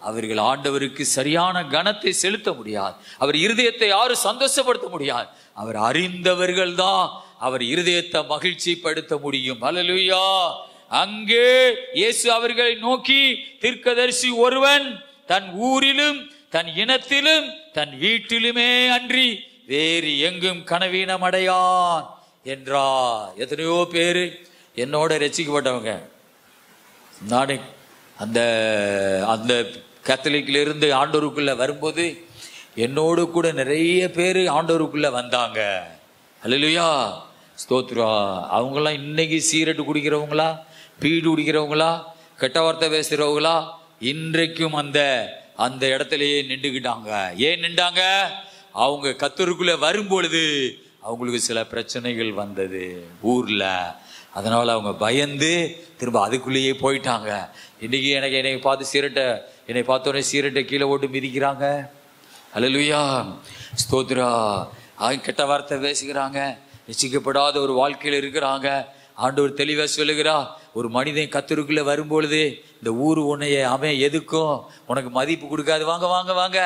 அவர்கள் ஆண்டவருக்கு சரியான கனத்தை செலுத்த முடியாது. அவர் இருதயத்தை யாரும் சந்தோஷப்படுத்த முடியாது. அவர் அறிந்தவர்கள் தான் அவர் இருதயத்தை மகிழ்ச்சி படுத்த முடியும். அல்லேலூயா. அங்கே இயேசு அவர்களை நோக்கி, தீர்க்கதரிசி ஒருவன் தன் ஊரிலும் தன் இனத்திலும் தன் வீட்டிலுமே அன்றி வேறு எங்கும் கனவீனம் அடையான் என்றார். எத்தனையோ பேரு என்னோட ரசிக்கப்பட்டவங்க. நானே அந்த கத்தோலிக்கில இருந்து ஆண்டவருக்குள்ள வரும்போது என்னோடு கூட நிறைய பேர் ஆண்டவருக்குள்ள வந்தாங்க. அல்லேலூயா, ஸ்தோத்திரம். அவங்கெல்லாம் இன்னைக்கு சீரட்டு குடிக்கிறவங்களா, பீடு குடிக்கிறவங்களா, கெட்ட வார்த்தை பேசுறவங்களா, இன்றைக்கும் அந்த இடத்துலயே நின்றுக்கிட்டாங்க. ஏன் நின்றாங்க? அவங்க கர்த்தருக்குள்ள வரும்பொழுது அவங்களுக்கு சில பிரச்சனைகள் வந்தது ஊர்ல. அதனால அவங்க பயந்து திரும்ப அதுக்குள்ளேயே போயிட்டாங்க. இன்னைக்கு என்னை பார்த்தோன்னே சீரட்டை கீழே போட்டு மிதிக்கிறாங்க. அல்லேலூயா, ஸ்தோத்திரா. கெட்ட வார்த்தை பேசுகிறாங்க. ரட்சிக்கப்படாத ஒரு வாழ்க்கையில் இருக்கிறாங்க. ஆண்டவர் தெளிவா சொல்லுகிறா, ஒரு மனிதன் கர்த்தருக்குள்ள வரும்பொழுது இந்த ஊர் உன்னைய அவன் எதுக்கும் உனக்கு மதிப்பு கொடுக்காது. வாங்க வாங்க வாங்க,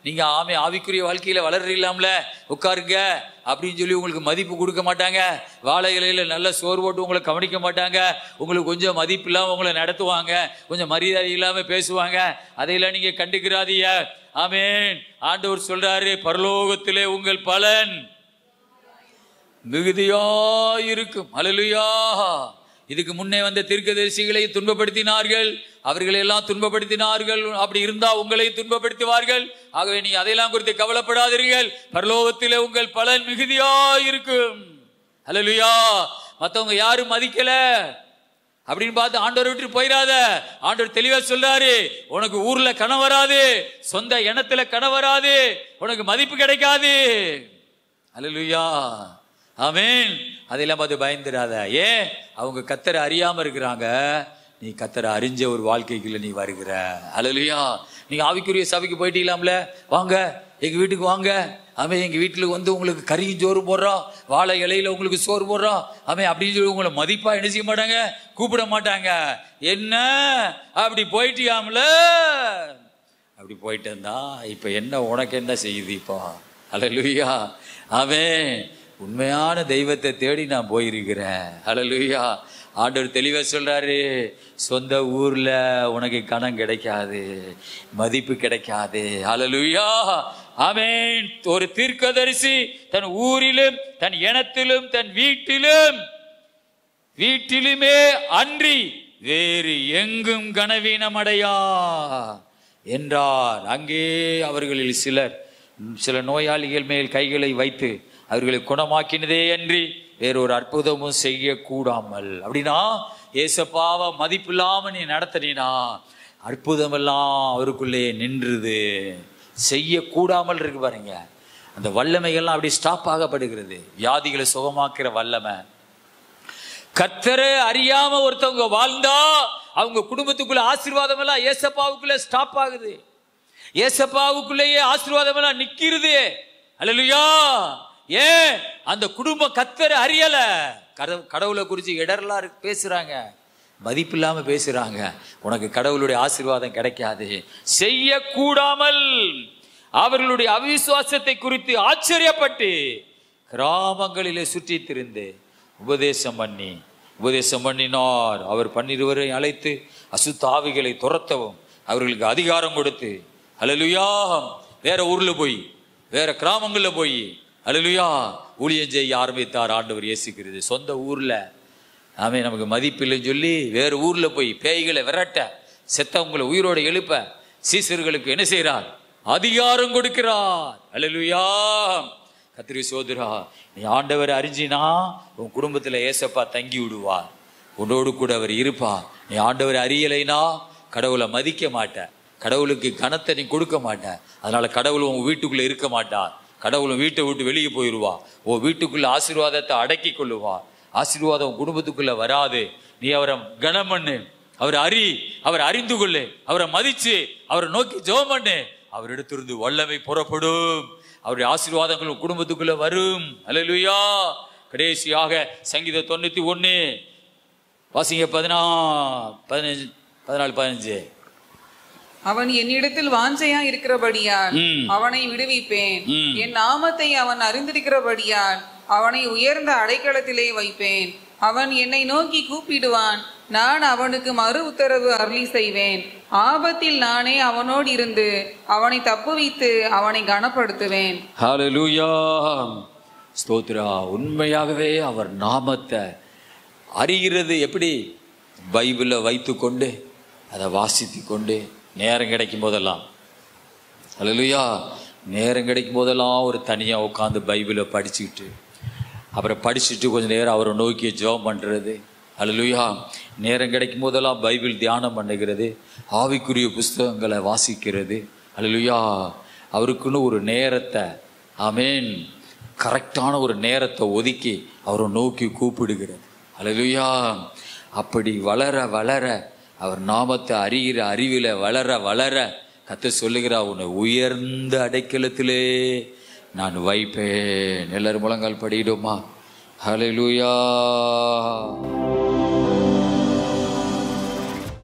நீங்க ஆவிக்குரிய வாழ்க்கையில வளர்றீங்களாம்ல, உட்காருங்க அப்படின்னு சொல்லி உங்களுக்கு மதிப்பு கொடுக்க மாட்டாங்க. வாழை இலையில நல்ல சோறு போட்டு உங்களை கவனிக்க மாட்டாங்க. உங்களுக்கு கொஞ்சம் மதிப்பு இல்லாம உங்களை நடத்துவாங்க, கொஞ்சம் மரியாதை இல்லாம பேசுவாங்க. அதையெல்லாம் நீங்க கண்டுக்கிறாதீங்க. ஆமென். ஆண்டவர் சொல்றாரு, பரலோகத்திலே உங்கள் பலன் மிகுதியாயிருக்கும். அல்லேலூயா. இதுக்கு முன்னே வந்த தீர்க்கதரிசிகளை துன்பப்படுத்தினார்கள், அவர்களை எல்லாம் துன்பப்படுத்தினார்கள். அப்படி இருந்தா உங்களை துன்பப்படுத்துவார்கள். ஆகவே நீங்க அதையெல்லாம் குறித்து கவலைப்படாதீர்கள். பரலோகத்திலே உங்கள் பலன் மிகுதியாயிருக்கும். அல்லேலூயா. மத்தவங்க யாரும் மதிக்கல அப்படின்னு பார்த்து ஆண்டவர் விட்டு போயிடாத. ஆண்டவர் தெளிவா சொல்றாரு, உனக்கு ஊர்ல கனவு வராது, சொந்த இனத்துல கனவு வராது, உனக்கு மதிப்பு கிடைக்காது. அல்லேலூயா. ஆமென். அதெல்லாம் பார்த்து பயந்துடாத. ஏன்? அவங்க கர்த்தரை அறியாம இருக்கிறாங்க. நீ கர்த்தரை அறிஞ்ச ஒரு வாழ்க்கைக்குள்ள நீ வருகிற. அல்லேலூயா. நீங்க ஆவிக்குரிய சபைக்கு போயிட்டீங்களாம்ல, வாங்க எங்க வீட்டுக்கு வாங்க. அவன் எங்க வீட்டுல வந்து உங்களுக்கு கறியும் சோறு போடுறான், வாழை இலையில உங்களுக்கு சோறு போடுறான், அவன் அப்படின்னு சொல்லி உங்களை மதிப்பா என்ன செய்ய மாட்டாங்க, கூப்பிட மாட்டாங்க. என்ன அப்படி போயிட்டியாம்ல? அப்படி போயிட்டேன்னா இப்ப என்ன உனக்கு என்ன செய்யுது இப்போ? அல்லேலூயா. அவன் உண்மையான தெய்வத்தை தேடி நான் போயிருக்கிறேன். அல்லேலூயா. ஆண்டவர் தெளிவா சொல்றாரு, சொந்த ஊர்ல உனக்கு கனம் கிடைக்காது, மதிப்பு கிடைக்காது. அல்லேலூயா. ஆமென். ஒரு தீர்க்கதரிசி தன் ஊரிலும் தன் இனத்திலும் தன் வீட்டிலுமே அன்றி வேறு எங்கும் கனவீனம் அடையா என்றார். அங்கே அவர்களில் சில நோயாளிகள் மேல் கைகளை வைத்து அவர்களை குணமாக்கினதே அன்றி வேறொரு அற்புதமும் செய்ய கூடாமல். அப்படின்னா ஏசப்பாவை மதிப்பு இல்லாம நீ நடத்தினா, அற்புதமெல்லாம் அவருக்குள்ளே நின்றுது. செய்யக்கூடாமல் இருக்கு பாருங்க, அந்த வல்லமைகள்லாம் அப்படி ஸ்டாப் ஆகப்படுகிறது. வியாதிகளை சுகமாக்குற வல்லமை. கர்த்தரை அறியாம ஒருத்தவங்க வாழ்ந்தா அவங்க குடும்பத்துக்குள்ள ஆசீர்வாதம் எல்லாம் ஏசப்பாவுக்குள்ள ஸ்டாப் ஆகுது. ஏசப்பாவுக்குள்ளேயே ஆசீர்வாதம் எல்லாம் நிக்கிறது. அல்லேலூயா. ஏன்? அந்த குடும்பம் கர்த்தரை அறியல. கடவுளை குறிச்சு இடர்லாம் பேசுறாங்க, மதிப்பில்லாம பேசுறாங்க. உனக்கு கடவுளுடைய ஆசீர்வாதம் கிடைக்காது. செய்யக்கூடாமல் அவர்களுடைய அவிசுவாசத்தை குறித்து ஆச்சரியப்பட்டு கிராமங்களிலே சுற்றி திரிந்து உபதேசம் பண்ணினார். அவர் 12 அழைத்து அசுத்த ஆவிகளை துரத்தவும் அவர்களுக்கு அதிகாரம் கொடுத்து, அல்லேலூயா, வேற ஊர்ல போய் வேற கிராமங்கள்ல போய் அல்லேலூயா ஊழியம் செய்ய ஆரம்பித்தார் ஆண்டவர் இயேசு கிறிஸ்து. சொந்த ஊர்ல ஆமே நமக்கு மதிப்பில்லைன்னு சொல்லி வேற ஊர்ல போய் பேய்களை விரட்ட, செத்தவங்களை உயிரோடு எழுப்ப சீசர்களுக்கு என்ன செய்கிறார்? அதிகாரம் கொடுக்கிறார். அல்லேலூயா. கர்த்தரே சோதரா, நீ ஆண்டவரை அறிஞ்சினா உன் குடும்பத்துல ஏசப்பா தங்கி விடுவார், உன்னோடு கூட அவர் இருப்பார். நீ ஆண்டவரை அறியலைனா கடவுளை மதிக்க மாட்ட, கடவுளுக்கு கனத்தை நீ கொடுக்க மாட்ட. அதனால கடவுள் உன் வீட்டுக்குள்ள இருக்க மாட்டார். கடவுளும் வீட்டை விட்டு வெளியே போயிடுவா. உன் வீட்டுக்குள்ள ஆசீர்வாதத்தை அடக்கி கொள்ளுவா. ஆசீர்வாதம் குடும்பத்துக்குள்ள வராது. நீ அவரை கனம் பண்ணு, அவரை அவரை அறிந்து கொள்ளு, அவரை மதிச்சு அவரை நோக்கி ஜெபம் பண்ணு. அவரிடத்திலிருந்து வல்லமை புறப்படும். அவருடைய ஆசீர்வாதங்கள் குடும்பத்துக்குள்ள வரும். அல்லேலூயா. கடைசியாக சங்கீதம் 91 வாசிங்க 14-15. அவன் என்னிடத்தில் வாஞ்சையா இருக்கிறபடியால் அவனை விடுவிப்பேன். என் நாமத்தை அவன் அறிந்திருக்கிறபடியால் அவனை உயர்ந்த அடைக்கலத்திலே வைப்பேன். அவன் என்னை நோக்கி கூப்பிடுவான், நான் அவனுக்கு மறு உத்தரவு அருளி செய்வேன். ஆபத்தில் நானே அவனோடு இருந்து அவனை தப்புவித்து அவனை கனப்படுத்துவேன். ஹல்லேலூயா. ஸ்தோத்திரா. உண்மையாகவே அவர் நாமத்தை அறிகிறது எப்படி? பைபிளை வைத்து கொண்டு அதை வாசித்து கொண்டு நேரம் கிடைக்கும் போதெல்லாம், ஹல்லேலூயா, நேரம் கிடைக்கும் போதெல்லாம் ஒரு தனியாக உட்காந்து பைபிளை படிச்சுக்கிட்டு அப்புறம் படிச்சுட்டு கொஞ்சம் நேரம் அவரை நோக்கி ஜெபம் பண்ணுறது. ஹல்லேலூயா. நேரம் கிடைக்கும் போதெல்லாம் பைபிள் தியானம் பண்ணுகிறது, ஆவிக்குரிய புஸ்தகங்களை வாசிக்கிறது. ஹல்லேலூயா. அவருக்குன்னு ஒரு நேரத்தை, ஆமேன், கரெக்டான ஒரு நேரத்தை ஒதுக்கி அவரை நோக்கி கூப்பிடுகிறது. ஹல்லேலூயா. அப்படி வளர வளர அவர் நாமத்தை அறிகிற அறிவில் வளர வளர கர்த்தர் சொல்லுகிறார், உன்னை உயர்ந்த அடைக்கலத்திலே நான் வைப்பேன். எல்லாரும் முழங்கால் படியிடுமா? ஹல்லேலூயா.